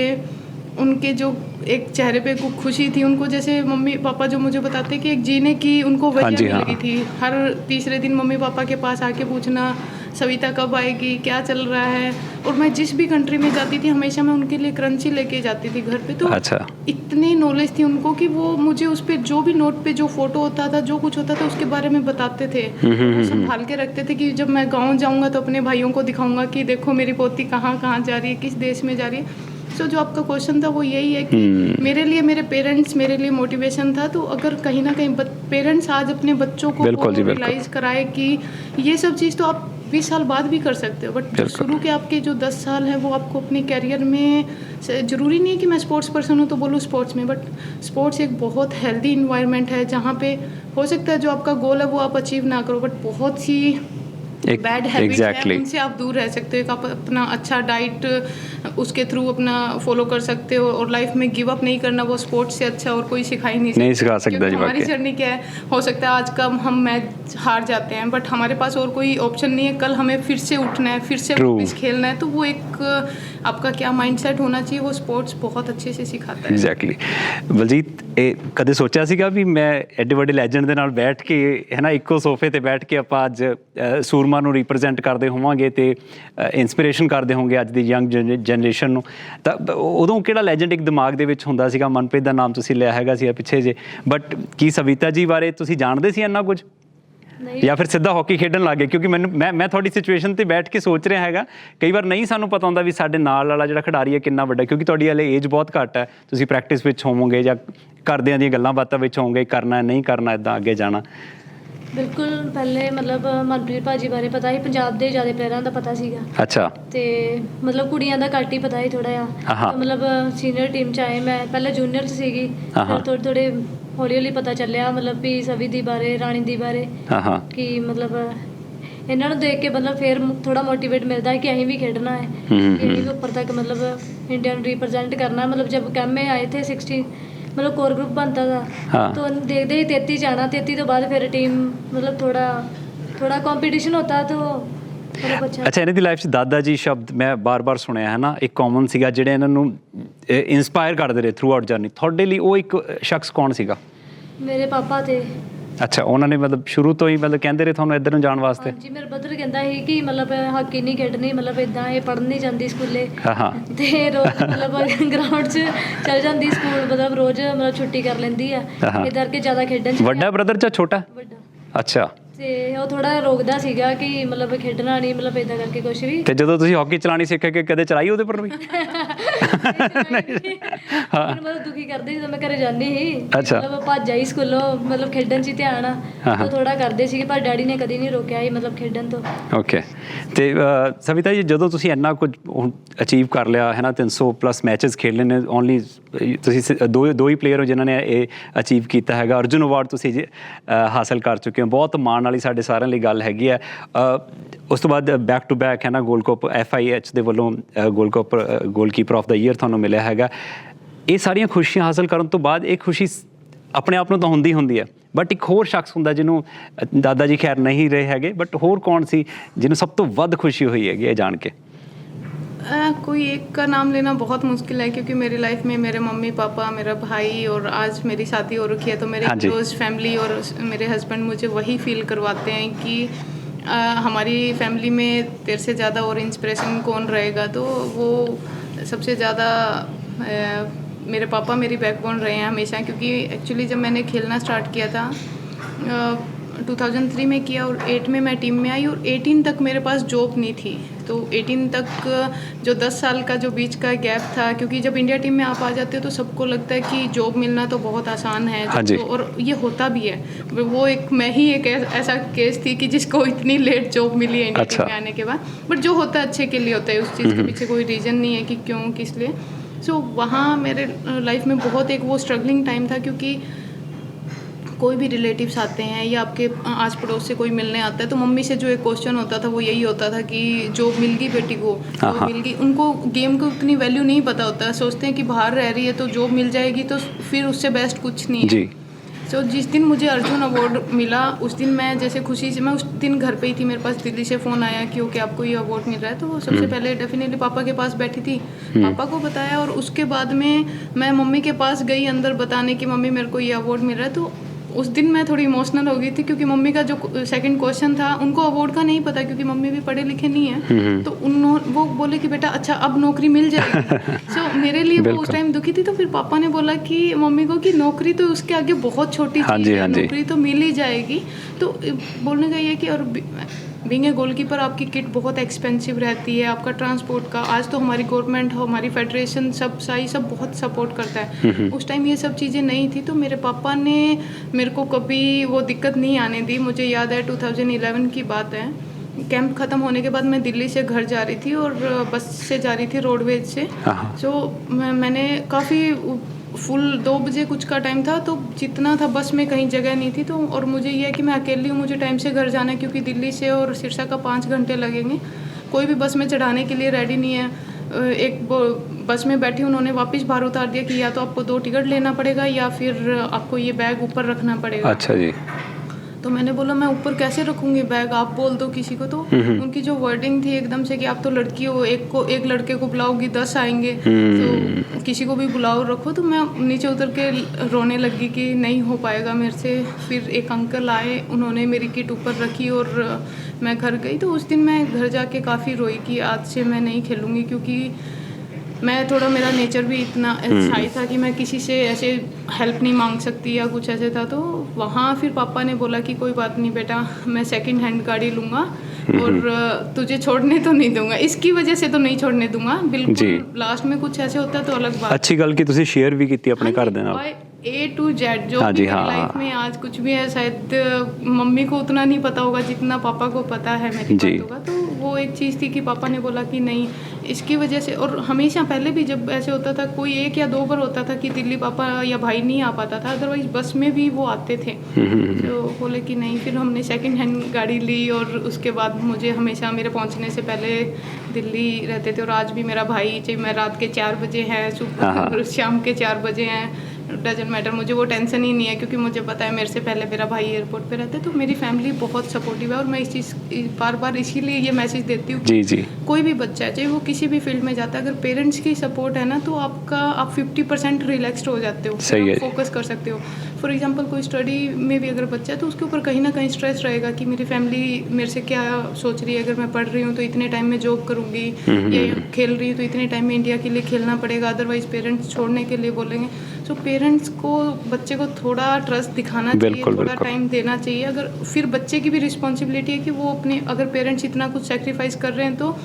उनके जो एक चेहरे पे खुशी थी, उनको जैसे मम्मी पापा जो मुझे बताते कि एक जीने की उनको वजह मिल गई थी। हर तीसरे दिन मम्मी पापा के पास आके पूछना सविता कब आएगी, क्या चल रहा है। और मैं जिस भी कंट्री में जाती थी हमेशा मैं उनके लिए क्रंची लेके जाती थी घर पे। तो अच्छा, इतनी नॉलेज थी उनको कि वो मुझे उस पर जो भी नोट पे जो फोटो होता था, जो कुछ होता था उसके बारे में बताते थे, वो संभाल के रखते थे कि जब मैं गाँव जाऊँगा तो अपने भाइयों को दिखाऊंगा कि देखो मेरी पोती कहाँ कहाँ जा रही है, किस देश में जा रही है। सो जो आपका क्वेश्चन था वो यही है कि मेरे लिए मेरे पेरेंट्स मेरे लिए मोटिवेशन था। तो अगर कहीं ना कहीं पेरेंट्स आज अपने बच्चों को रियलाइज कराए कि ये सब चीज़ तो आप 20 साल बाद भी कर सकते हो, बट शुरू के आपके जो 10 साल है वो आपको अपने कैरियर में, ज़रूरी नहीं है कि मैं स्पोर्ट्स पर्सन हूँ तो बोलूँ स्पोर्ट्स में, बट स्पोर्ट्स एक बहुत हेल्दी इन्वायरमेंट है जहाँ पे हो सकता है जो आपका गोल है वो आप अचीव ना करो, बट बहुत सी बैड हैबिट्स हैं उनसे आप दूर रह सकते हो। आप अपना अच्छा डाइट उसके थ्रू अपना फॉलो कर सकते हो और लाइफ में गिव अप नहीं करना, वो स्पोर्ट्स से अच्छा और कोई सिखा ही नहीं सिखा सकता। हमारी जर्नी क्या है, हो सकता है आज का हम मैच हार जाते हैं बट हमारे पास और कोई ऑप्शन नहीं है, कल हमें फिर से उठना है, फिर से वापस खेलना है। तो वो एक आपका क्या माइंडसेट होना चाहिए, वो स्पोर्ट्स बहुत अच्छे से सिखाता है। ਐਗਜ਼ੈਕਟਲੀ ਬਲਜੀਤ, ਇਹ ਕਦੇ ਸੋਚਿਆ ਸੀਗਾ ਵੀ ਮੈਂ ਐਡੇ ਵੱਡੇ ਲੈਜੈਂਡ ਦੇ ਨਾਲ ਬੈਠ ਕੇ ਹੈ ਨਾ ਇੱਕੋ ਸੋਫੇ ਤੇ ਬੈਠ ਕੇ ਆਪਾਂ ਅੱਜ ਸੂਰਮਾ ਨੂੰ ਰਿਪਰੈਜ਼ੈਂਟ ਕਰਦੇ ਹੋਵਾਂਗੇ ਤੇ ਇਨਸਪੀਰੇਸ਼ਨ ਕਰਦੇ ਹੋਵਾਂਗੇ ਅੱਜ ਦੀ ਯੰਗ ਜਨਰੇਸ਼ਨ ਨੂੰ? ਤਾਂ ਉਦੋਂ ਕਿਹੜਾ ਲੈਜੈਂਡ ਇੱਕ ਦਿਮਾਗ ਦੇ ਵਿੱਚ ਹੁੰਦਾ ਸੀਗਾ? ਮਨਪ੍ਰੀਤ ਦਾ ਨਾਮ ਤੁਸੀਂ ਲਿਆ ਹੈਗਾ ਸੀ ਪਿੱਛੇ ਜੇ, ਬਟ ਕੀ ਸਵਿਤਾ ਜੀ ਬਾਰੇ ਤੁਸੀਂ ਜਾਣਦੇ ਸੀ ਇੰਨਾ ਕੁਝ ਜਾਂ ਫਿਰ ਸਿੱਧਾ ਹਾਕੀ ਖੇਡਣ ਲੱਗ ਗਏ? ਕਿਉਂਕਿ ਮੈਂ ਤੁਹਾਡੀ ਸਿਚੁਏਸ਼ਨ ਤੇ ਬੈਠ ਕੇ ਸੋਚ ਰਿਹਾ ਹੈਗਾ, ਕਈ ਵਾਰ ਨਹੀਂ ਸਾਨੂੰ ਪਤਾ ਹੁੰਦਾ ਵੀ ਸਾਡੇ ਨਾਲ ਵਾਲਾ ਜਿਹੜਾ ਖਿਡਾਰੀ ਹੈ ਕਿੰਨਾ ਵੱਡਾ, ਕਿਉਂਕਿ ਤੁਹਾਡੀ ਹਲੇ ਏਜ ਬਹੁਤ ਘੱਟ ਹੈ, ਤੁਸੀਂ ਪ੍ਰੈਕਟਿਸ ਵਿੱਚ ਹੋਵੋਗੇ ਜਾਂ ਘਰਦਿਆਂ ਦੀਆਂ ਗੱਲਾਂ ਬਾਤਾਂ ਵਿੱਚ ਹੋਵੋਗੇ, ਕਰਨਾ ਨਹੀਂ ਕਰਨਾ, ਇੱਦਾਂ ਅੱਗੇ ਜਾਣਾ। ਬਿਲਕੁਲ, ਪਹਿਲੇ ਮਤਲਬ ਮਨਪ੍ਰੀਤ ਭਾਜੀ ਬਾਰੇ ਪਤਾ ਸੀ, ਪੰਜਾਬ ਦੇ ਜ਼ਿਆਦਾ ਪਲੇਅਰਾਂ ਦਾ ਪਤਾ ਸੀਗਾ। ਅੱਛਾ। ਤੇ ਮਤਲਬ ਕੁੜੀਆਂ ਦਾ ਘੱਟ ਹੀ ਪਤਾ ਸੀ ਥੋੜਾ ਜਿਹਾ। ਮਤਲਬ ਸੀਨੀਅਰ ਟੀਮ 'ਚ ਆਏ, ਮੈਂ ਪਹਿਲਾਂ ਜੂਨੀਅਰ 'ਚ ਸੀਗੀ, ਫਿਰ ਥੋੜੇ ਹੌਲੀ ਹੌਲੀ ਪਤਾ ਚੱਲਿਆ ਮਤਲਬ ਵੀ ਸਵੀ ਦੀ ਬਾਰੇ, ਰਾਣੀ ਦੀ ਬਾਰੇ, ਕਿ ਮਤਲਬ ਇਹਨਾਂ ਨੂੰ ਦੇਖ ਕੇ ਮਤਲਬ ਫਿਰ ਥੋੜਾ ਮੋਟੀਵੇਟ ਮਿਲਦਾ ਹੈ ਕਿ ਅਸੀਂ ਵੀ ਖੇਡਣਾ ਹੈ, ਕਿ ਅਸੀਂ ਵੀ ਉੱਪਰ तक मतलब इंडिया ਨੂੰ रिप्रेजेंट करना। मतलब जब कैंप में आए थे 16 मतलब कोर ग्रुप बनता था तो देखते ही 33 जाना, 33 तो बाद फिर टीम मतलब थोड़ा कंपटीशन होता तो ਅੱਛਾ। ਇਹਨਾਂ ਦੀ ਲਾਈਫ 'ਚ ਦਾਦਾ ਜੀ ਸ਼ਬਦ ਮੈਂ ਬਾਰ-ਬਾਰ ਸੁਣਿਆ ਹੈ ਨਾ, ਇੱਕ ਕਾਮਨ ਸੀਗਾ ਜਿਹੜੇ ਇਹਨਾਂ ਨੂੰ ਇੰਸਪਾਇਰ ਕਰਦੇ ਰਹੇ ਥਰੂ ਆਊਟ ਜਰਨੀ। ਤੁਹਾਡੇ ਲਈ ਉਹ ਇੱਕ ਸ਼ਖਸ ਕੌਣ ਸੀਗਾ? ਮੇਰੇ ਪਾਪਾ ਤੇ। ਅੱਛਾ, ਉਹਨਾਂ ਨੇ ਮਤਲਬ ਸ਼ੁਰੂ ਤੋਂ ਹੀ ਮਤਲਬ ਕਹਿੰਦੇ ਰਹੇ ਤੁਹਾਨੂੰ ਇੱਧਰ ਨੂੰ ਜਾਣ ਵਾਸਤੇ? ਹਾਂਜੀ, ਮੇਰੇ ਬ੍ਰਦਰ ਕਹਿੰਦਾ ਸੀ ਕਿ ਮਤਲਬ ਹਾਕੀ ਨਹੀਂ ਖੇਡਣੀ, ਮਤਲਬ ਇੱਦਾਂ ਇਹ ਪੜ੍ਹਨ ਨਹੀਂ ਜਾਂਦੀ ਸਕੂਲੇ, ਤੇ ਰੋਜ਼ ਮਤਲਬ ਗਰਾਊਂਡ 'ਚ ਚੱਲ ਜਾਂਦੀ ਸਕੂਲ, ਮਤਲਬ ਰੋਜ਼ ਮਤਲਬ ਛੁੱਟੀ ਕਰ ਲੈਂਦੀ ਆ, ਇਸ ਕਰਕੇ ਜ਼ਿਆਦਾ ਖੇਡਣ 'ਚ। ਵੱਡਾ ਬ੍ਰਦਰ ਜਾਂ ਛੋਟਾ? ਵੱਡਾ। ਅੱਛਾ। ਤੇ ਉਹ ਥੋੜਾ ਰੋਕਦਾ ਸੀਗਾ ਕਿ ਮਤਲਬ ਖੇਡਣਾ ਨਹੀਂ, ਮਤਲਬ ਇਦਾਂ ਕਰਕੇ ਕੁਛ ਵੀ। ਤੇ ਜਦੋਂ ਤੁਸੀਂ ਹਾਕੀ ਚਲਾਣੀ ਸਿੱਖ ਕੇ ਕਦੇ ਚਲਾਈ ਉਹਦੇ ਪਰ ਵੀ? ਮਤਲਬ ਦੁਖੀ ਕਰਦੇ ਜਦੋਂ ਮੈਂ ਘਰੇ ਜਾਂਦੀ ਸੀ, ਮਤਲਬ ਭੱਜ ਆਈ ਸਕੂਲੋਂ, ਮਤਲਬ ਖੇਡਣ 'ਚ ਹੀ ਧਿਆਨ ਆ, ਤਾਂ ਥੋੜਾ ਕਰਦੇ ਸੀਗੇ, ਪਰ ਡੈਡੀ ਨੇ ਕਦੀ ਨਹੀਂ ਰੋਕਿਆ ਸੀ ਮਤਲਬ ਖੇਡਣ ਤੋਂ। ਓਕੇ। ਤੇ ਸਵਿਤਾ ਜੀ, ਜਦੋਂ ਤੁਸੀਂ ਇੰਨਾ ਕੁਝ ਅਚੀਵ ਕਰ ਲਿਆ ਹੈ ਨਾ, 300+ ਮੈਚਸ ਖੇਡ ਲਏ ਨੇ, ਓਨਲੀ ਤੁਸੀਂ ਦੋ ਹੀ ਪਲੇਅਰ ਹੋ ਜਿਨ੍ਹਾਂ ਨੇ ਇਹ ਅਚੀਵ ਕੀਤਾ ਹੈਗਾ। ਅਰਜੁਨ ਅਵਾਰਡ ਤੁਸੀਂ ਹਾਸਲ ਕਰ ਚੁੱਕੇ ਹੋ, ਬਹੁਤ ਮਾਣ ਵਾਲੀ ਸਾਡੇ ਸਾਰਿਆਂ ਲਈ ਗੱਲ ਹੈਗੀ ਹੈ। ਉਸ ਤੋਂ ਬਾਅਦ ਬੈਕ ਟੂ ਬੈਕ ਹੈ ਨਾ ਗੋਲਡ ਕੱਪ FIH ਦੇ ਵੱਲੋਂ ਗੋਲਕੀਪਰ ਆਫ ਦਾ ਈਅਰ ਤੁਹਾਨੂੰ ਮਿਲਿਆ ਹੈਗਾ। ਇਹ ਸਾਰੀਆਂ ਖੁਸ਼ੀਆਂ ਹਾਸਲ ਕਰਨ ਤੋਂ ਬਾਅਦ ਇਹ ਖੁਸ਼ੀ ਆਪਣੇ ਆਪ ਨੂੰ ਤਾਂ ਹੁੰਦੀ ਹੈ, ਬਟ ਇੱਕ ਹੋਰ ਸ਼ਖਸ ਹੁੰਦਾ ਜਿਹਨੂੰ ਦਾਦਾ ਜੀ ਖੈਰ ਨਹੀਂ ਰਹੇ ਹੈਗੇ, ਬਟ ਹੋਰ ਕੌਣ ਸੀ ਜਿਹਨੂੰ ਸਭ ਤੋਂ ਵੱਧ ਖੁਸ਼ੀ ਹੋਈ ਹੈਗੀ ਇਹ ਜਾਣ ਕੇ? कोई एक का नाम लेना बहुत मुश्किल है क्योंकि मेरी लाइफ में मेरे मम्मी पापा, मेरा भाई और आज मेरी शादी हो रखी है, तो मेरे क्लोज फैमिली और मेरे हस्बैंड मुझे वही फील करवाते हैं कि हमारी फैमिली में तेरे से ज़्यादा और इंस्पिरेशन कौन रहेगा। तो वो सबसे ज़्यादा मेरे पापा मेरी बैकबोन रहे हैं हमेशा, क्योंकि एक्चुअली जब मैंने खेलना स्टार्ट किया था 2003 में किया और 8 में मैं टीम में आई और 18 तक मेरे पास जॉब नहीं थी। तो 18 तक जो 10 साल का जो बीच का गैप था, क्योंकि जब इंडिया टीम में आप आ जाते हो तो सबको लगता है कि जॉब मिलना तो बहुत आसान है, तो और ये होता भी है। वो एक मैं ही एक ऐसा केस थी कि जिसको इतनी लेट जॉब मिली है इंडिया टीम में आने के बाद, बट जो होता है अच्छे के लिए होता है, उस चीज़ के पीछे कोई रीज़न नहीं है कि क्यों किस लिए। सो वहाँ मेरे लाइफ में बहुत एक वो स्ट्रगलिंग टाइम था, क्योंकि कोई भी रिलेटिव्स आते हैं या आपके आस पड़ोस से कोई मिलने आता है, तो मम्मी से जो एक क्वेश्चन होता था वो यही होता था कि जॉब मिल गई बेटी को, जॉब मिल गई। उनको गेम को उतनी वैल्यू नहीं पता होता है, सोचते हैं कि बाहर रह रही है तो जॉब मिल जाएगी तो फिर उससे बेस्ट कुछ नहीं है जी। तो जिस दिन मुझे अर्जुन अवार्ड मिला उस दिन मैं जैसे खुशी से, मैं उस दिन घर पे ही थी, मेरे पास दिल्ली से फ़ोन आया कि ओके आपको ये अवार्ड मिल रहा है। तो सबसे पहले डेफिनेटली पापा के पास बैठी थी, पापा को बताया, और उसके बाद में मैं मम्मी के पास गई अंदर बताने की मम्मी मेरे को ये अवार्ड मिल रहा है। तो उस दिन मैं थोड़ी इमोशनल हो गई थी क्योंकि मम्मी का जो सेकंड क्वेश्चन था उनको अवार्ड का नहीं पता, क्योंकि मम्मी भी पढ़े लिखे नहीं है। तो वो बोले कि बेटा अच्छा अब नौकरी मिल जाएगी। सो मेरे लिए वो उस टाइम दुखी थी। तो फिर पापा ने बोला कि मम्मी को कि नौकरी तो उसके आगे बहुत छोटी चीज़ है, नौकरी तो मिल ही जाएगी। तो बोलने का ये कि और बीइंग ए गोलकीपर आपकी किट बहुत एक्सपेंसिव रहती है, आपका ट्रांसपोर्ट का, आज तो हमारी गवर्नमेंट हमारी फेडरेशन सब बहुत सपोर्ट करता है। उस टाइम ये सब चीज़ें नहीं थी, तो मेरे पापा ने मेरे को कभी वो दिक्कत नहीं आने दी। मुझे याद है 2011 की बात है, कैंप ख़त्म होने के बाद मैं दिल्ली से घर जा रही थी और बस से जा रही थी रोडवेज से। सो मैंने काफ़ी फुल 2 बजे कुछ का टाइम था, तो जितना था बस में कहीं जगह नहीं थी। तो और मुझे ये है कि मैं अकेली हूँ, मुझे टाइम से घर जाना है क्योंकि दिल्ली से और सिरसा का 5 घंटे लगेंगे। कोई भी बस में चढ़ाने के लिए रेडी नहीं है। एक बस में बैठी, उन्होंने वापस बाहर उतार दिया कि या तो आपको 2 टिकट लेना पड़ेगा या फिर आपको ये बैग ऊपर रखना पड़ेगा। अच्छा जी। तो मैंने बोला मैं ऊपर कैसे रखूँगी बैग, आप बोल दो किसी को। तो उनकी जो वर्डिंग थी एकदम से कि आप तो लड़की हो, एक लड़के को बुलाओगी 10 आएंगे, तो किसी को भी बुलाओ रखो। तो मैं नीचे उतर के रोने लगी कि नहीं हो पाएगा मेरे से। फिर एक अंकल आए, उन्होंने मेरी किट ऊपर रखी और मैं घर गई। तो उस दिन मैं घर जाके काफ़ी रोई कि आज से मैं नहीं खेलूँगी, क्योंकि मैं थोड़ा, मेरा नेचर भी इतना शाई था कि मैं किसी से ऐसे हेल्प नहीं मांग सकती या कुछ ऐसे था। तो वहाँ फिर पापा ने बोला कि कोई बात नहीं बेटा, मैं सेकंड हैंड गाड़ी लूँगा और तुझे छोड़ने तो नहीं दूंगा, इसकी वजह से तो नहीं छोड़ने दूंगा बिल्कुल। लास्ट में कुछ ऐसे होता है तो अलग बात। अच्छी गल की तुसी शेयर भी की अपने घर दे नाल। A to Z जो भी मेरी लाइफ में आज कुछ भी है, शायद मम्मी को उतना नहीं पता होगा जितना पापा को पता है मेरी बातों का। तो वो एक चीज़ थी कि पापा ने बोला कि नहीं, इसकी वजह से। और हमेशा पहले भी जब ऐसे होता था, कोई 1 या 2 बार होता था कि दिल्ली पापा या भाई नहीं आ पाता था, अदरवाइज बस में भी वो आते थे। तो बोले कि नहीं, फिर हमने सेकंड हैंड गाड़ी ली और उसके बाद मुझे हमेशा मेरे पहुंचने से पहले दिल्ली रहते थे। और आज भी मेरा भाई, चाहे मैं रात के 4 बजे हैं, सुबह शाम के 4 बजे हैं, डजंट मैटर, मुझे वो टेंशन ही नहीं है, क्योंकि मुझे पता है मेरे से पहले मेरा भाई एयरपोर्ट पे रहता है। तो मेरी फैमिली बहुत सपोर्टिव है और मैं इस चीज़ बार बार इसीलिए ये मैसेज देती हूँ कि कोई भी बच्चा है, चाहे वो किसी भी फील्ड में जाता है, अगर पेरेंट्स की सपोर्ट है ना, तो आप 50% रिलैक्स्ड हो जाते हो, फोकस कर सकते हो। फॉर एग्जाम्पल कोई स्टडी में भी अगर बच्चा है तो उसके ऊपर कहीं ना कहीं स्ट्रेस रहेगा कि मेरी फैमिली मेरे से क्या सोच रही है, अगर मैं पढ़ रही हूँ तो इतने टाइम में जॉब करूँगी, या खेल रही हूँ तो इतने टाइम में इंडिया के लिए खेलना पड़ेगा, अदरवाइज पेरेंट्स छोड़ने के लिए बोलेंगे। सो पेरेंट्स को बच्चे को थोड़ा ट्रस्ट दिखाना चाहिए, थोड़ा टाइम देना चाहिए। अगर फिर बच्चे की भी रिस्पॉन्सिबिलिटी है कि वो अपने, अगर पेरेंट्स इतना कुछ सेक्रीफाइस कर रहे हैं तो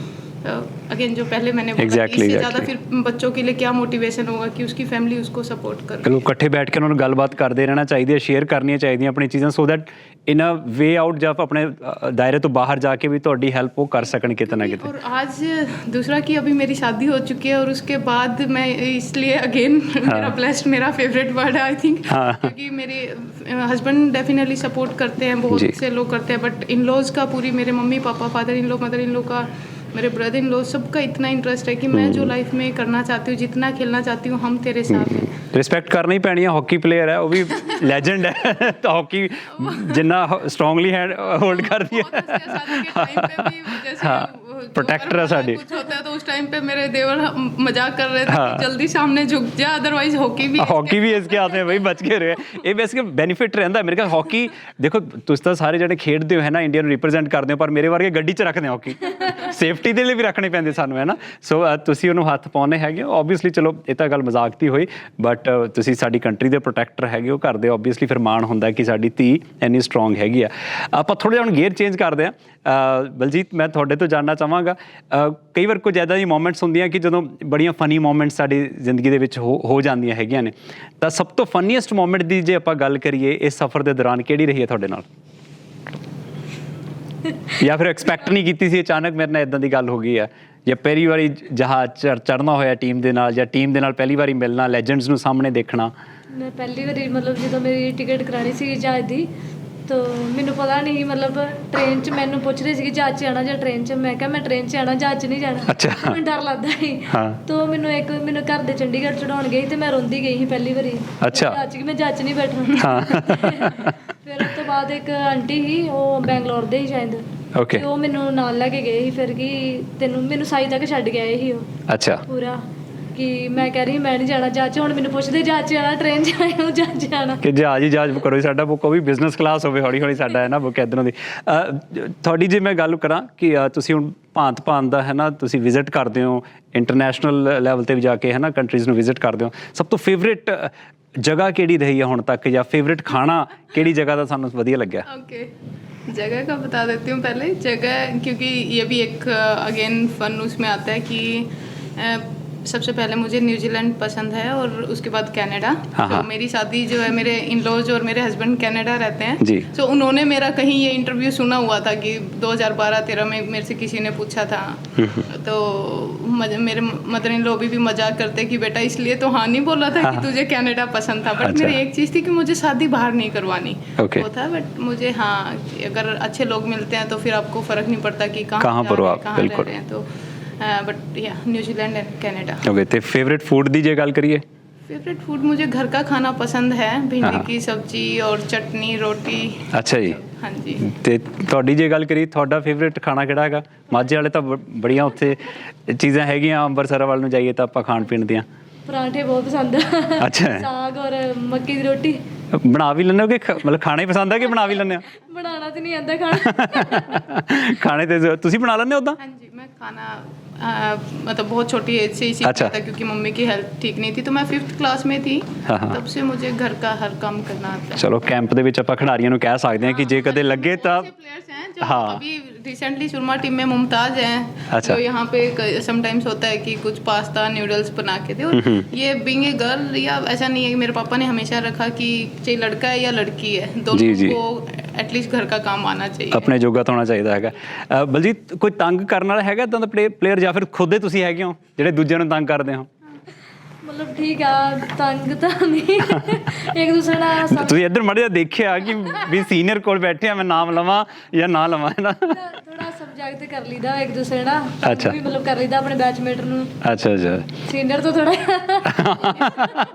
अगेन जो पहले मैंने बोला, इससे ज़्यादा फिर बच्चों के लिए क्या मोटिवेशन होगा कि उसकी फैमिली उसको सपोर्ट कर। बिल्कुल, इकट्ठे बैठ के उन्होंने गलबात करते रहना चाहिए, शेयर करनी चाहिए अपनी चीज़ां, so that in a way out जब अपने दायरे तो बाहर जाके भी थोड़ी हेल्प वो कर सकन कितना ना कितना। और आज दूसरा कि अभी मेरी शादी हो चुकी है और उसके बाद मैं इसलिए अगेन मेरा ब्लेस्ड, मेरा फेवरेट वर्ड है आई थिंक, क्योंकि मेरे हस्बैंड डेफिनेटली सपोर्ट करते हैं, बहुत से लोग करते हैं, बट इन लॉज का पूरी, मेरे mummy papa, father in law, mother in law का, मेरे ब्रदर इन लॉ, सबका इतना इंटरेस्ट है कि मैं जो लाइफ में करना चाहती हूँ, जितना खेलना चाहती हूँ, हम तेरे साथ हैं। रिस्पेक्ट करनी ही पैनी है, हॉकी प्लेयर है वो भी लेजेंड है, तो हॉकी जिन्ना स्ट्रांगली हैंड होल्ड कर दिया, प्रोटेक्टर है साडी। कुछ होता है तो उस टाइम पे मेरे देवर मजाक कर रहे थे कि जल्दी सामने झुक जा, अदरवाइज हॉकी भी इसके हाथ में भाई बच के रहे। ये बेसिक बेनिफिट रहता है मेरे ख्याल हॉकी। देखो तुम तो सारे जने खेडते हो है ना, इंडिया ਨੂੰ रिप्रेजेंट करते हो, पर मेरे वर्गे ਗੱਡੀ 'ਚ ਰੱਖਦੇ ਹੌਕੀ, ਸੇਫਟੀ ਦੇ ਲਈ ਵੀ ਰੱਖਣੀ ਪੈਂਦੀ ਸਾਨੂੰ, ਹੈ ਨਾ। ਸੋ ਤੁਸੀਂ ਉਹਨੂੰ ਹੱਥ ਪਾਉਣੇ ਹੈਗੇ ਹੋ, ਓਬਵੀਅਸਲੀ ਚਲੋ ਇਹ ਤਾਂ ਗੱਲ ਮਜ਼ਾਕ ਦੀ ਹੋਈ, ਬਟ ਤੁਸੀਂ ਸਾਡੀ ਕੰਟਰੀ ਦੇ ਪ੍ਰੋਟੈਕਟਰ ਹੈਗੇ ਹੋ, ਘਰ ਦੇ ਓਬਵੀਅਸਲੀ ਫਿਰ ਮਾਣ ਹੁੰਦਾ ਕਿ ਸਾਡੀ ਧੀ ਇੰਨੀ ਸਟਰੋਂਗ ਹੈਗੀ ਆ। ਆਪਾਂ ਥੋੜ੍ਹਾ ਜਿਹਾ ਹੁਣ ਗੇਅਰ ਚੇਂਜ ਕਰਦੇ ਹਾਂ। ਬਲਜੀਤ, ਮੈਂ ਤੁਹਾਡੇ ਤੋਂ ਜਾਣਨਾ ਚਾਹਾਂਗਾ, ਕਈ ਵਾਰ ਕੁਝ ਇੱਦਾਂ ਦੀਆਂ ਮੋਮੈਂਟਸ ਹੁੰਦੀਆਂ ਕਿ ਜਦੋਂ ਬੜੀਆਂ ਫਨੀ ਮੋਮੈਂਟਸ ਸਾਡੀ ਜ਼ਿੰਦਗੀ ਦੇ ਵਿੱਚ ਹੋ ਜਾਂਦੀਆਂ ਹੈਗੀਆਂ ਨੇ, ਤਾਂ ਸਭ ਤੋਂ ਫਨੀਐਸਟ ਮੋਮੈਂਟ ਦੀ ਜੇ ਆਪਾਂ ਗੱਲ ਕਰੀਏ ਇਸ ਸਫ਼ਰ ਦੇ ਦੌਰਾਨ ਕਿਹੜੀ ਰਹੀ ਹੈ ਤੁਹਾਡੇ ਨਾਲ? ਜਾਂ ਫਿਰ ਐਕਸਪੈਕਟ ਨਹੀਂ ਕੀਤੀ ਸੀ, ਅਚਾਨਕ ਮੇਰੇ ਨਾਲ ਇੱਦਾਂ ਦੀ ਗੱਲ ਹੋ ਗਈ ਹੈ, ਜਾਂ ਪਹਿਲੀ ਵਾਰੀ ਜਹਾਜ਼ ਚੜ੍ਹਨਾ ਹੋਇਆ ਟੀਮ ਦੇ ਨਾਲ, ਜਾਂ ਟੀਮ ਦੇ ਨਾਲ ਪਹਿਲੀ ਵਾਰੀ ਮਿਲਣਾ, ਲੈਜੈਂਡਸ ਨੂੰ ਸਾਹਮਣੇ ਦੇਖਣਾ? ਮੈਂ ਪਹਿਲੀ ਵਾਰੀ ਮਤਲਬ ਜਦੋਂ ਮੇਰੀ ਟਿਕਟ ਕਰਾਣੀ ਸੀ ਜਹਾਜ਼ ਦੀ, ਤਾਂ ਮੈਨੂੰ ਪਤਾ ਨਹੀਂ ਮਤਲਬ ਟ੍ਰੇਨ 'ਚ ਮੈਨੂੰ ਪੁੱਛ ਰਹੇ ਸੀ ਕਿ ਜਹਾਜ਼ 'ਚ ਆਉਣਾ ਜਾਂ ਟ੍ਰੇਨ 'ਚ। ਮੈਂ ਕਿਹਾ ਮੈਂ ਟ੍ਰੇਨ 'ਚ ਆਉਣਾ, ਜਹਾਜ਼ 'ਚ ਨਹੀਂ ਜਾਣਾ। ਅੱਛਾ। ਮੈਨੂੰ ਡਰ ਲੱਗਦਾ ਸੀ। ਹਾਂ। ਤਾਂ ਮੈਨੂੰ ਘਰ ਦੇ ਚੰਡੀਗੜ੍ਹ ਚੜਾਉਣ ਗਏ ਤੇ ਮੈਂ ਰੋਂਦੀ ਗਈ ਸੀ ਪਹਿਲੀ ਵਾਰੀ। ਅੱਛਾ। ਜਹਾਜ਼ 'ਚ ਕਿ ਮੈਂ ਜਹਾਜ਼ 'ਚ ਨਹੀਂ ਬੈਠਣਾ। ਹਾਂ। ਫਿਰ ਉਸ ਤੋਂ ਬਾਅਦ ਇੱਕ ਆਂਟੀ ਸੀ, ਉਹ ਬੈਂਗਲੌਰ ਦੇ ਹੀ ਸ਼ਾਇਦ, ਓਕੇ। ਤੇ ਉਹ ਮੈਨੂੰ ਨਾਲ ਲੈ ਕੇ ਗਏ ਸੀ ਫਿਰ ਕਿ ਮੈਨੂੰ ਸਾਈ ਤੱਕ ਛੱਡ ਕੇ ਆਏ ਸੀ ਉਹ ਅੱਛਾ। ਪੂਰਾ, ਕਿ ਮੈਂ ਕਹਿ ਰਹੀ ਮੈਂ ਨਹੀਂ ਜਾਣਾ ਜਹਾਜ਼ 'ਚ। ਹੁਣ ਮੈਨੂੰ ਪੁੱਛਦੇ ਜਹਾਜ਼ 'ਚ ਜਾਣਾ, ਟ੍ਰੇਨ 'ਚ ਆਇਆ, ਜਹਾਜ਼ 'ਚ ਜਾਣਾ। ਕਿ ਜਹਾਜ਼ ਬੁੱਕ ਕਰੋ, ਸਾਡਾ ਬੁੱਕ ਉਹ ਵੀ ਬਿਜ਼ਨਸ ਕਲਾਸ ਹੋਵੇ, ਹੌਲੀ ਹੌਲੀ ਸਾਡਾ ਹੈ ਨਾ ਬੁੱਕ ਇੱਧਰੋਂ ਦੀ। ਤੁਹਾਡੀ ਜੇ ਮੈਂ ਗੱਲ ਕਰਾਂ ਕਿ ਤੁਸੀਂ ਹੁਣ ਭਾਂਤ ਦਾ ਹੈ ਨਾ, ਤੁਸੀਂ ਵਿਜ਼ਿਟ ਕਰਦੇ ਹੋ ਇੰਟਰਨੈਸ਼ਨਲ ਲੈਵਲ ਤੇ ਵੀ ਜਾ ਕੇ ਹੈ ਨਾ, ਕੰਟਰੀਜ਼ ਨੂੰ ਵਿਜ਼ਿਟ ਕਰਦੇ ਹੋ, ਸਭ ਤੋਂ ਫੇਵਰੇਟ ਜਗ੍ਹਾ ਕਿਹੜੀ ਰਹੀ ਹੈ ਹੁਣ ਤੱਕ, ਜਾਂ ਫੇਵਰੇਟ ਖਾਣਾ ਕਿਹੜੀ जगह ਦਾ ਸਾਨੂੰ ਵਧੀਆ ਲੱਗਿਆ? ओके, जगह का बता देती हूँ पहले। जगह क्योंकि ये भी एक अगेन फन उसमें आता है कि सबसे पहले मुझे न्यूजीलैंड पसंद है और उसके बाद कनाडा। हाँ, तो हाँ। मेरी शादी जो है, मेरे इन लॉज और मेरे हस्बैंड कनाडा रहते हैं जी। तो उन्होंने मेरा कहीं ये इंटरव्यू सुना हुआ था कि 2012-13 में मेरे से किसी ने पूछा था, तो मेरे मदर इन लॉ भी मजाक करते कि बेटा इसलिए तो हाँ नहीं बोला था कि तुझे कनाडा पसंद था, बट अच्छा। मेरी एक चीज़ थी कि मुझे शादी बाहर नहीं करवानी। ओके। वो था, बट मुझे हाँ, अगर अच्छे लोग मिलते हैं तो फिर आपको फ़र्क नहीं पड़ता कि कहाँ पर हो आप, कहाँ रह बिल्कुल। रहे हैं। तो बट या न्यूजीलैंड एंड कनाडा। ਓਕੇ। ਤੇ ਫੇਵਰੇਟ ਫੂਡ ਦੀ ਜੇ ਗੱਲ ਕਰੀਏ? फेवरेट फूड मुझे घर का खाना पसंद है, हाँ। भिंडी की सब्जी और चटनी रोटी। ਅੱਛਾ ਜੀ। हाँ जी। ਤੇ ਤੁਹਾਡੀ ਜੇ ਗੱਲ ਕਰੀ, ਤੁਹਾਡਾ ਫੇਵਰੇਟ ਖਾਣਾ ਕਿਹੜਾ ਹੈਗਾ? ਮਾਝੇ ਵਾਲੇ ਤਾਂ ਬੜੀਆਂ ਉੱਥੇ ਚੀਜ਼ਾਂ ਹੈਗੀਆਂ, ਅੰਮ੍ਰਿਤਸਰ ਵੱਲ ਨੂੰ ਜਾਈਏ ਤਾਂ ਆਪਾਂ ਖਾਣ ਪੀਣ ਦੀਆਂ। ਪਰਾਂਠੇ ਬਹੁਤ ਪਸੰਦ ਆ। ਅੱਛਾ। ਸਾਗ ਔਰ ਮੱਕੀ ਦੀ ਰੋਟੀ। ਬਣਾ ਵੀ ਲੈਂਦੇ ਹੋ ਕਿ ਮਤਲਬ ਖਾਣਾ ਹੀ ਪਸੰਦ ਹੈ ਕਿ ਬਣਾ ਵੀ ਲੈਂਦੇ ਹੋ? ਬਣਾਉਣਾ ਤੇ ਨਹੀਂ ਆਉਂਦਾ ਖਾਣਾ। ਖਾਣੇ ਤੇ ਤੁਸੀਂ ਬਣਾ ਲੈਂਦੇ ਹੋ ਉਦਾਂ? हाँ जी, मैं खाना मतलब बहुत छोटी एज से ही सीख अच्छा। लिया था क्योंकि मम्मी की हेल्थ ठीक नहीं थी। तो मैं 5th क्लास में थी, हाँ, हाँ। तब से मुझे घर का हर काम करना आता है। ਚਲੋ ਕੈਂਪ ਦੇ ਵਿੱਚ ਆਪਾਂ ਖਿਡਾਰੀਆਂ ਨੂੰ ਕਹਿ ਸਕਦੇ ਹਾਂ ਕਿ ਜੇ ਕਦੇ ਲੱਗੇ ਤਾਂ प्लेयर्स हैं जो हाँ। अभी रिसेंटली सुरमा टीम में मुमताज हैं, अच्छा। जो यहाँ पे समटाइम्स होता है कि कुछ पास्ता नूडल्स बना के दे। और ये बीइंग ए गर्ल, या ऐसा नहीं है कि मेरे पापा ने हमेशा रखा कि चाहे लड़का है या लड़की है, जी, जी। दोनों को एटलीस्ट घर का काम आना चाहिए। ਆਪਣੇ ਜੋਗਾ ਤਾਂ ਹੋਣਾ ਚਾਹੀਦਾ ਹੈਗਾ। ਬਲਜੀਤ, ਕੋਈ ਤੰਗ ਕਰਨ ਵਾਲਾ ਹੈਗਾ ਇੱਦਾਂ ਦਾ ਪਲੇਅਰ, ਜਾਂ ਫਿਰ ਖੁਦ ਹੀ ਤੁਸੀਂ ਹੈਗੇ ਹੋ ਜਿਹੜੇ ਦੂਜਿਆਂ ਨੂੰ ਤੰਗ ਕਰਦੇ ਹੋ? ਮਤਲਬ ਠੀਕ ਆ, ਤੰਗ ਤਾਂ ਨਹੀਂ। ਇੱਕ ਦੂਸਰੇ ਨਾਲ ਤੁਸੀਂ ਇੱਧਰ ਮਾੜਾ ਜਿਹਾ ਦੇਖਿਆ ਕਿ ਵੀ ਸੀਨੀਅਰ ਕੋਲ ਬੈਠੇ ਆ, ਮੈਂ ਨਾਮ ਲਵਾਂ ਜਾਂ ਨਾ ਲਵਾਂ, ਹੈ ਨਾ? ਥੋੜਾ ਸਬਜੈਕਟ ਕਰ ਲਈਦਾ ਇੱਕ ਦੂਸਰੇ ਨਾਲ। ਅੱਛਾ। ਵੀ ਮਤਲਬ ਕਰ ਲਈਦਾ ਆਪਣੇ ਬੈਚਮੇਟ ਨੂੰ। ਅੱਛਾ ਅੱਛਾ। ਸੀਨੀਅਰ ਤੋਂ ਥੋੜਾ।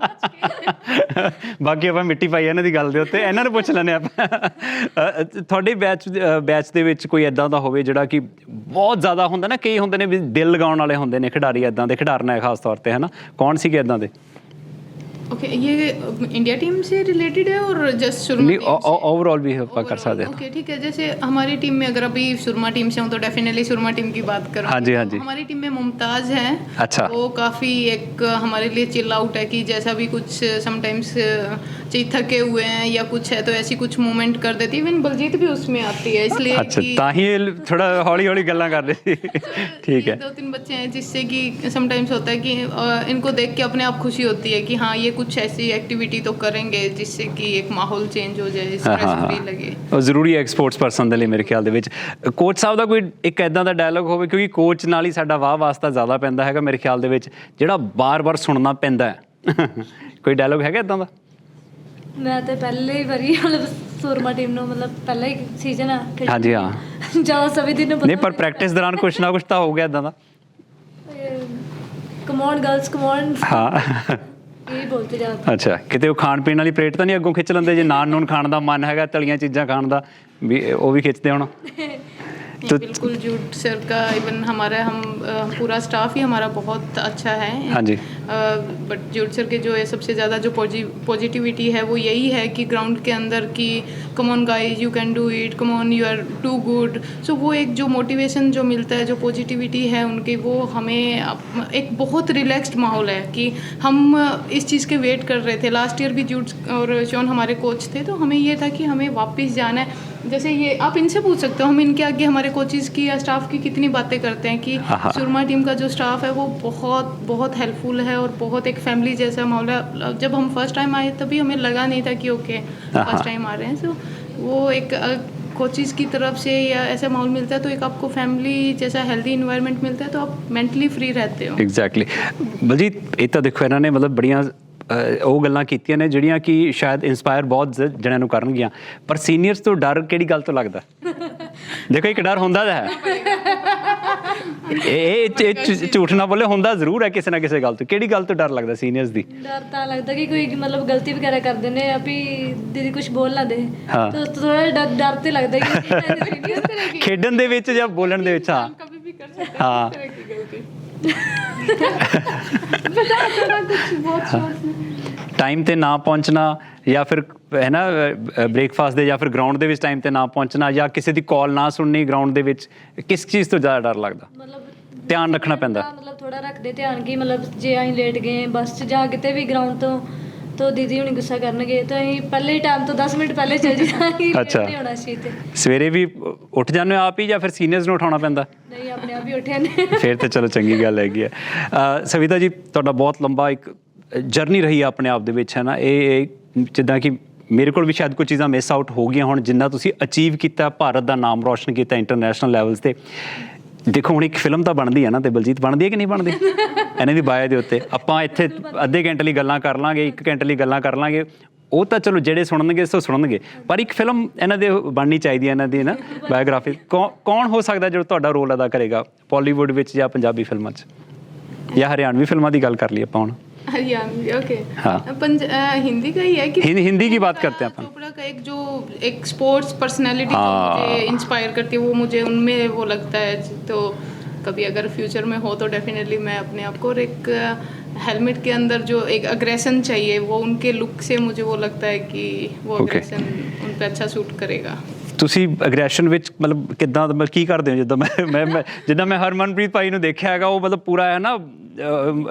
ਬਾਕੀ ਆਪਾਂ ਮਿੱਟੀ ਪਾਈ ਇਹਨਾਂ ਦੀ ਗੱਲ ਦੇ ਉੱਤੇ, ਇਹਨਾਂ ਨੂੰ ਪੁੱਛ ਲੈਂਦੇ ਆਪਾਂ। ਤੁਹਾਡੇ ਬੈਚ ਦੇ ਵਿੱਚ ਕੋਈ ਇੱਦਾਂ ਦਾ ਹੋਵੇ ਜਿਹੜਾ ਕਿ ਬਹੁਤ ਜ਼ਿਆਦਾ ਹੁੰਦਾ ਨਾ, ਕਈ ਹੁੰਦੇ ਨੇ ਵੀ ਦਿਲ ਲਗਾਉਣ ਵਾਲੇ ਹੁੰਦੇ ਨੇ ਖਿਡਾਰੀ, ਇੱਦਾਂ ਦੇ ਖਿਡਾਰਨ ਹੈ ਖਾਸ ਤੌਰ ਤੇ, ਹੈ ਨਾ? ਕੌਣ ਸੀਗੇ ਇੱਦਾਂ ਦੇ? ओके, ये इंडिया टीम से रिलेटेड है और जस्ट सुरमा नहीं, टीम से? ओवरऑल भी अपन कर सकते हैं। ओके, ठीक है। जैसे हमारी टीम में अगर अभी सुरमा टीम से हूँ तो डेफिनेटली सुरमा टीम की बात करूँ। हाँ जी, हाँ जी। हमारी टीम में मुमताज़ हैं। अच्छा। वो काफ़ी एक हमारे लिए चिल आउट है कि जैसा भी कुछ समटाइम्स चाहिए थके हुए हैं या कुछ है तो ऐसी कुछ मूवमेंट कर देती है। इवन बलजीत भी उसमें आती है, इसलिए अच्छा, कि ਤਾਂ ਹੀ ਇਹ ਥੋੜਾ ਹੌਲੀ ਹੌਲੀ ਗੱਲਾਂ ਕਰ ਰਹੇ ਸੀ। ठीक है। 2-3 बच्चे हैं जिससे कि समटाइम्स होता है कि इनको देख के अपने आप खुशी होती है कि हाँ ये कुछ ऐसी एक्टिविटी तो करेंगे जिससे कि एक माहौल चेंज हो जाए, स्ट्रेस फ्री लगे। ਉਹ ਜ਼ਰੂਰੀ ਹੈ ਸਪੋਰਟਸ ਪਰਸਨ ਦੇ ਲਈ ਮੇਰੇ ਖਿਆਲ ਦੇ ਵਿੱਚ। ਕੋਚ ਸਾਹਿਬ ਦਾ ਕੋਈ ਇੱਕ ਐਦਾਂ ਦਾ ਡਾਇਲੌਗ ਹੋਵੇ, ਕਿਉਂਕਿ ਕੋਚ ਨਾਲ ਹੀ ਸਾਡਾ ਵਾਹ ਵਾਸਤਾ ਜ਼ਿਆਦਾ ਪੈਂਦਾ ਹੈਗਾ ਮੇਰੇ ਖਿਆਲ ਦੇ ਵਿੱਚ, ਜਿਹੜਾ ਬਾਰ-ਬਾਰ ਸੁਣਨਾ ਪੈਂਦਾ ਹੈ। ਕੋਈ ਡਾਇਲੌਗ ਹੈਗਾ ਇੱਦਾਂ ਦਾ? ਮੈਂ ਤੇ ਪਹਿਲੇ ਹੀ ਵਾਰੀ ਮਤਲਬ ਸੁਰਮਾ ਟੀਮ ਨੂੰ ਮਤਲਬ ਪਹਿਲਾ ਹੀ ਸੀਜ਼ਨ ਆ। ਹਾਂਜੀ ਹਾਂ। ਜ਼ਿਆਦਾ ਸਭੀ ਦਿਨ ਨਹੀਂ, ਪਰ ਪ੍ਰੈਕਟਿਸ ਦੌਰਾਨ ਕੁਛ ਨਾ ਕੁਛ ਤਾਂ ਹੋ ਗਿਆ ਇੱਦਾਂ ਦਾ। Come on girls come on. ਹਾਂ। ਇਹ ਬੋਲਤੇ ਜਾਂਦੇ। ਅੱਛਾ, ਕਿਤੇ ਉਹ ਖਾਣ ਪੀਣ ਵਾਲੀ ਪਲੇਟ ਤਾਂ ਨਹੀਂ ਅੱਗੋਂ ਖਿੱਚ ਲੈਂਦੇ, ਜੇ ਨਾਨ ਨੂਨ ਖਾਣ ਦਾ ਮਨ ਹੈਗਾ, ਤਲੀਆਂ ਚੀਜ਼ਾਂ ਖਾਣ ਦਾ ਵੀ ਉਹ ਵੀ ਖਿੱਚਦੇ ਹੋਣ? तो बिल्कुल जूट सर का इवन हमारा हम पूरा स्टाफ ही हमारा बहुत अच्छा है। हाँ जी। बट जूट सर के जो है सबसे ज़्यादा जो पॉजिटिविटी है वो यही है कि ग्राउंड के अंदर की come on guys you can do it, come on you are too good. सो वो एक जो मोटिवेशन जो मिलता है, जो पॉजिटिविटी है उनकी, वो हमें एक बहुत रिलैक्स्ड माहौल है कि हम इस चीज़ के वेट कर रहे थे। लास्ट ईयर भी जूट और शॉन हमारे कोच थे, तो हमें ये था कि हमें वापस जाना है। जैसे ये आप इनसे पूछ सकते हो, हम इनके आगे हमारे कोचेज़ की या स्टाफ की कितनी बातें करते हैं कि सुरमा टीम का जो स्टाफ है वो बहुत बहुत हेल्पफुल है और बहुत एक फैमिली जैसा माहौल है। जब हम फर्स्ट टाइम आए तभी हमें लगा नहीं था कि ओके फर्स्ट टाइम आ रहे हैं। सो वो एक कोचेज़ की तरफ से या ऐसा माहौल मिलता है तो एक आपको फैमिली जैसा हेल्दी इन्वायरमेंट मिलता है, तो आप मेंटली फ्री रहते हो। ਐਗਜ਼ੈਕਟਲੀ। ਬਲਜੀਤ, ਇਹ ਤਾਂ ਦੇਖੋ ਇਹਨਾਂ ਨੇ ਮਤਲਬ ਬੜੀਆਂ ਉਹ ਗੱਲਾਂ ਕੀਤੀਆਂ ਨੇ ਜਿਹੜੀਆਂ ਕਿ ਸ਼ਾਇਦ ਇੰਸਪਾਇਰ ਬਹੁਤ ਜਣਿਆਂ ਨੂੰ ਕਰਨਗੀਆਂ, ਪਰ ਸੀਨੀਅਰਸ ਤੋਂ ਡਰ ਕਿਹੜੀ ਗੱਲ ਤੋਂ ਲੱਗਦਾ? ਦੇਖੋ ਇੱਕ ਡਰ ਹੁੰਦਾ ਤਾਂ ਹੈ, ਇਹ ਝੂਠ ਨਾ ਬੋਲੇ, ਹੁੰਦਾ ਜ਼ਰੂਰ ਹੈ ਕਿਸੇ ਨਾ ਕਿਸੇ ਗੱਲ ਤੋਂ। ਕਿਹੜੀ ਗੱਲ ਤੋਂ ਡਰ ਲੱਗਦਾ ਸੀਨੀਅਰਸ ਦੀ? डर तो लगता कि कोई मतलब गलती वगैरह कर देने या फिर दीदी कुछ बोल ना दे, तो थोड़ा डर तो लगता है कि ਖੇਡਣ ਦੇ ਵਿੱਚ ਜਾਂ ਬੋਲਣ ਦੇ ਵਿੱਚ? ਹਾਂ कभी भी कर सकते हैं ਹਾਂ इस तरह की गलती। बता थोड़ा कुछ बहुत शॉर्ट में। ਟਾਈਮ ਤੇ ਨਾ ਪਹੁੰਚਣਾ, ਜਾਂ ਫਿਰ ਹੈ ਨਾ ਬ੍ਰੇਕਫਾਸਟ ਦੇ, ਜਾਂ ਫਿਰ ਗਰਾਊਂਡ ਦੇ ਵਿੱਚ ਟਾਈਮ ਤੇ ਨਾ ਪਹੁੰਚਣਾ, ਜਾਂ ਕਿਸੇ ਦੀ ਕਾਲ ਨਾ ਸੁਣਨੀ ਗਰਾਊਂਡ ਦੇ ਵਿੱਚ, ਕਿਸ ਚੀਜ਼ ਤੋਂ ਜ਼ਿਆਦਾ ਡਰ ਲੱਗਦਾ? मतलब ਧਿਆਨ ਰੱਖਣਾ ਪੈਂਦਾ। मतलब थोड़ा रखते ध्यान कि मतलब जे ਅਸੀਂ ਲੇਟ ਗਏ ਬੱਸ 'ਚ ਜਾਂ ਕਿਤੇ ਵੀ ਗਰਾਊਂਡ ਤੋਂ ਦੀਦੀ ਹੁਣੀ ਗੁੱਸਾ ਕਰਨਗੇ ਤਾਂ ਅਸੀਂ ਪਹਿਲੇ ਹੀ ਟਾਈਮ ਤੋਂ 10 ਮਿੰਟ ਪਹਿਲੇ ਚੱਲ ਜਾਈਏ। ਅੱਛਾ। ਨਹੀਂ ਹੋਣਾ ਸੀ ਤੇ ਸਵੇਰੇ ਵੀ ਉੱਠ ਜਾਂਦੇ ਹੋ ਆਪ ਹੀ, ਜਾਂ ਫਿਰ ਸੀਨੀਅਰਸ ਨੂੰ ਉਠਾਉਣਾ ਪੈਂਦਾ? ਨਹੀਂ ਆਪਣੇ ਆਪ ਹੀ ਉੱਠੇ ਨੇ। ਫਿਰ ਤਾਂ ਚਲੋ ਚੰਗੀ ਗੱਲ ਹੈਗੀ ਹੈ। ਸਵਿਤਾ ਜੀ, ਤੁਹਾਡਾ ਬਹੁਤ ਲੰਬਾ ਇੱਕ ਜਰਨੀ ਰਹੀ ਹੈ ਆਪਣੇ ਆਪ ਦੇ ਵਿੱਚ, ਹੈ ਨਾ। ਇਹ ਜਿੱਦਾਂ ਕਿ ਮੇਰੇ ਕੋਲ ਵੀ ਸ਼ਾਇਦ ਕੁਝ ਚੀਜ਼ਾਂ ਮਿਸ ਆਊਟ ਹੋ ਗਈਆਂ ਹੁਣ, ਜਿੰਨਾ ਤੁਸੀਂ ਅਚੀਵ ਕੀਤਾ, ਭਾਰਤ ਦਾ ਨਾਮ ਰੋਸ਼ਨ ਕੀਤਾ ਇੰਟਰਨੈਸ਼ਨਲ ਲੈਵਲਸ 'ਤੇ। ਦੇਖੋ ਹੁਣ ਇੱਕ ਫਿਲਮ ਤਾਂ ਬਣਦੀ ਹੈ ਨਾ, ਤੇ ਬਲਜੀਤ ਬਣਦੀ ਹੈ ਕਿ ਨਹੀਂ ਬਣਦੀ ਇਹਨਾਂ ਦੀ ਬਾਇਓ ਦੇ ਉੱਤੇ? ਆਪਾਂ ਇੱਥੇ ਅੱਧੇ ਘੰਟੇ ਲਈ ਗੱਲਾਂ ਕਰ ਲਾਂਗੇ, 1 ਘੰਟੇ ਲਈ ਗੱਲਾਂ ਕਰ ਲਾਂਗੇ, ਉਹ ਤਾਂ ਚਲੋ ਜਿਹੜੇ ਸੁਣਨਗੇ ਸੋ ਸੁਣਨਗੇ, ਪਰ ਇੱਕ ਫਿਲਮ ਇਹਨਾਂ ਦੇ ਬਣਨੀ ਚਾਹੀਦੀ ਹੈ, ਇਹਨਾਂ ਦੀ ਨਾ ਬਾਇਓਗ੍ਰਾਫੀ। ਕੌਣ ਹੋ ਸਕਦਾ ਜਿਹੜਾ ਤੁਹਾਡਾ ਰੋਲ ਅਦਾ ਕਰੇਗਾ ਬਾਲੀਵੁੱਡ ਵਿੱਚ ਜਾਂ ਪੰਜਾਬੀ ਫਿਲਮਾਂ 'ਚ, ਜਾਂ ਹਰਿਆਣਵੀ ਫਿਲਮਾਂ ਦੀ ਗੱਲ ਕਰ ਲਈ ਆਪਾਂ ਹੁਣ? हरियाणवी ओके। हाँ। हिंदी का ही है कि हिंदी की बात करते हैं अपन। चोपड़ा का एक स्पोर्ट्स पर्सनालिटी मुझे इंस्पायर करती है, वो मुझे उनमें वो लगता है। तो कभी अगर फ्यूचर में हो तो डेफिनेटली मैं अपने आप को, और एक हेलमेट के अंदर जो एक अग्रेशन चाहिए वो उनके लुक से मुझे वो लगता है कि वो अग्रेशन उन पे अच्छा सूट करेगा। ਤੁਸੀਂ ਅਗਰੈਸ਼ਨ ਵਿੱਚ ਮਤਲਬ ਕਿੱਦਾਂ, ਮਤਲਬ ਕੀ ਕਰਦੇ ਹੋ? ਜਿੱਦਾਂ ਮੈਂ ਹਰਮਨਪ੍ਰੀਤ ਭਾਈ ਨੂੰ ਦੇਖਿਆ ਹੈਗਾ, ਉਹ ਮਤਲਬ ਪੂਰਾ ਹੈ ਨਾ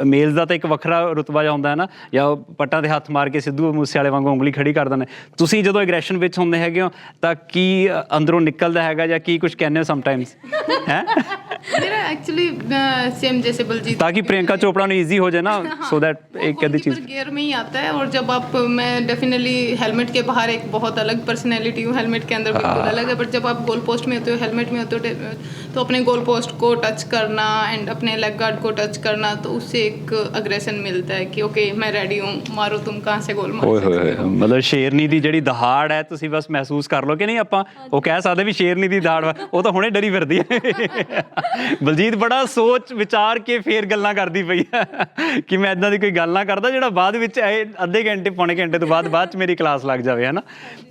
ਮੇਲਸ ਦਾ ਤਾਂ ਇੱਕ ਵੱਖਰਾ ਰੁਤਬਾ ਜਿਹਾ ਹੁੰਦਾ ਹੈ ਨਾ, ਜਾਂ ਪੱਟਾਂ ਦੇ ਹੱਥ ਮਾਰ ਕੇ ਸਿੱਧੂ ਮੂਸੇ ਵਾਲੇ ਵਾਂਗੂ ਉਂਗਲੀ ਖੜੀ ਕਰ ਦਿੰਦੇ। ਤੁਸੀਂ ਜਦੋਂ ਅਗਰੈਸ਼ਨ ਵਿੱਚ ਹੁੰਦੇ ਹੈਗੇ ਹੋ ਤਾਂ ਕੀ ਅੰਦਰੋਂ ਨਿਕਲਦਾ ਹੈਗਾ, ਜਾਂ ਕੀ ਕੁਝ ਕਹਿੰਦੇ ਹੋ ਸਮਟਾਈਮਸ? ਹੈ मेरा एक्चुअली सेम जैसे बलजीत, ताकि प्रियंका चोपड़ा ने इजी हो जाए ना, सो दैट एक आधी चीज गियर में ही आता है। और जब आप, मैं डेफिनेटली हेलमेट के बाहर एक बहुत अलग पर्सनैलिटी हूँ, हेलमेट के अंदर बिल्कुल अलग है, बट जब आप गोल पोस्ट में होते हो, हेलमेट में होते हो, तो अपने गोल पोस्ट को टच करना एंड अपने लेग गार्ड को टच करना, तो उससे एक अग्रेशन मिलता है कि ओके मैं रेडी हूँ, मारो तुम कहाँ से गोल मारो। ਮਤਲਬ ਸ਼ੇਰਨੀ ਦੀ ਜਿਹੜੀ ਦਹਾੜ ਹੈ, ਤੁਸੀਂ ਬਸ ਮਹਿਸੂਸ ਕਰ ਲਓ ਕਿ ਨਹੀਂ? ਆਪਾਂ ਉਹ ਕਹਿ ਸਕਦੇ ਵੀ ਸ਼ੇਰਨੀ ਦੀ ਦਹਾੜ ਵਾ, ਉਹ ਤਾਂ ਹੁਣੇ ਡਰੀ ਫਿਰਦੀ ਹੈ। ਬਲਜੀਤ ਬੜਾ ਸੋਚ ਵਿਚਾਰ ਕੇ ਫੇਰ ਗੱਲਾਂ ਕਰਦੀ ਪਈ ਹੈ ਕਿ ਮੈਂ ਇਦਾਂ ਦੀ ਕੋਈ ਗੱਲ ਨਾ ਕਰਦਾ ਜਿਹੜਾ ਬਾਅਦ ਵਿੱਚ ਅੱਧੇ ਘੰਟੇ ਪੌਣੇ ਘੰਟੇ ਤੋਂ ਬਾਅਦ 'ਚ ਮੇਰੀ ਕਲਾਸ ਲੱਗ ਜਾਵੇ, ਹੈ ਨਾ।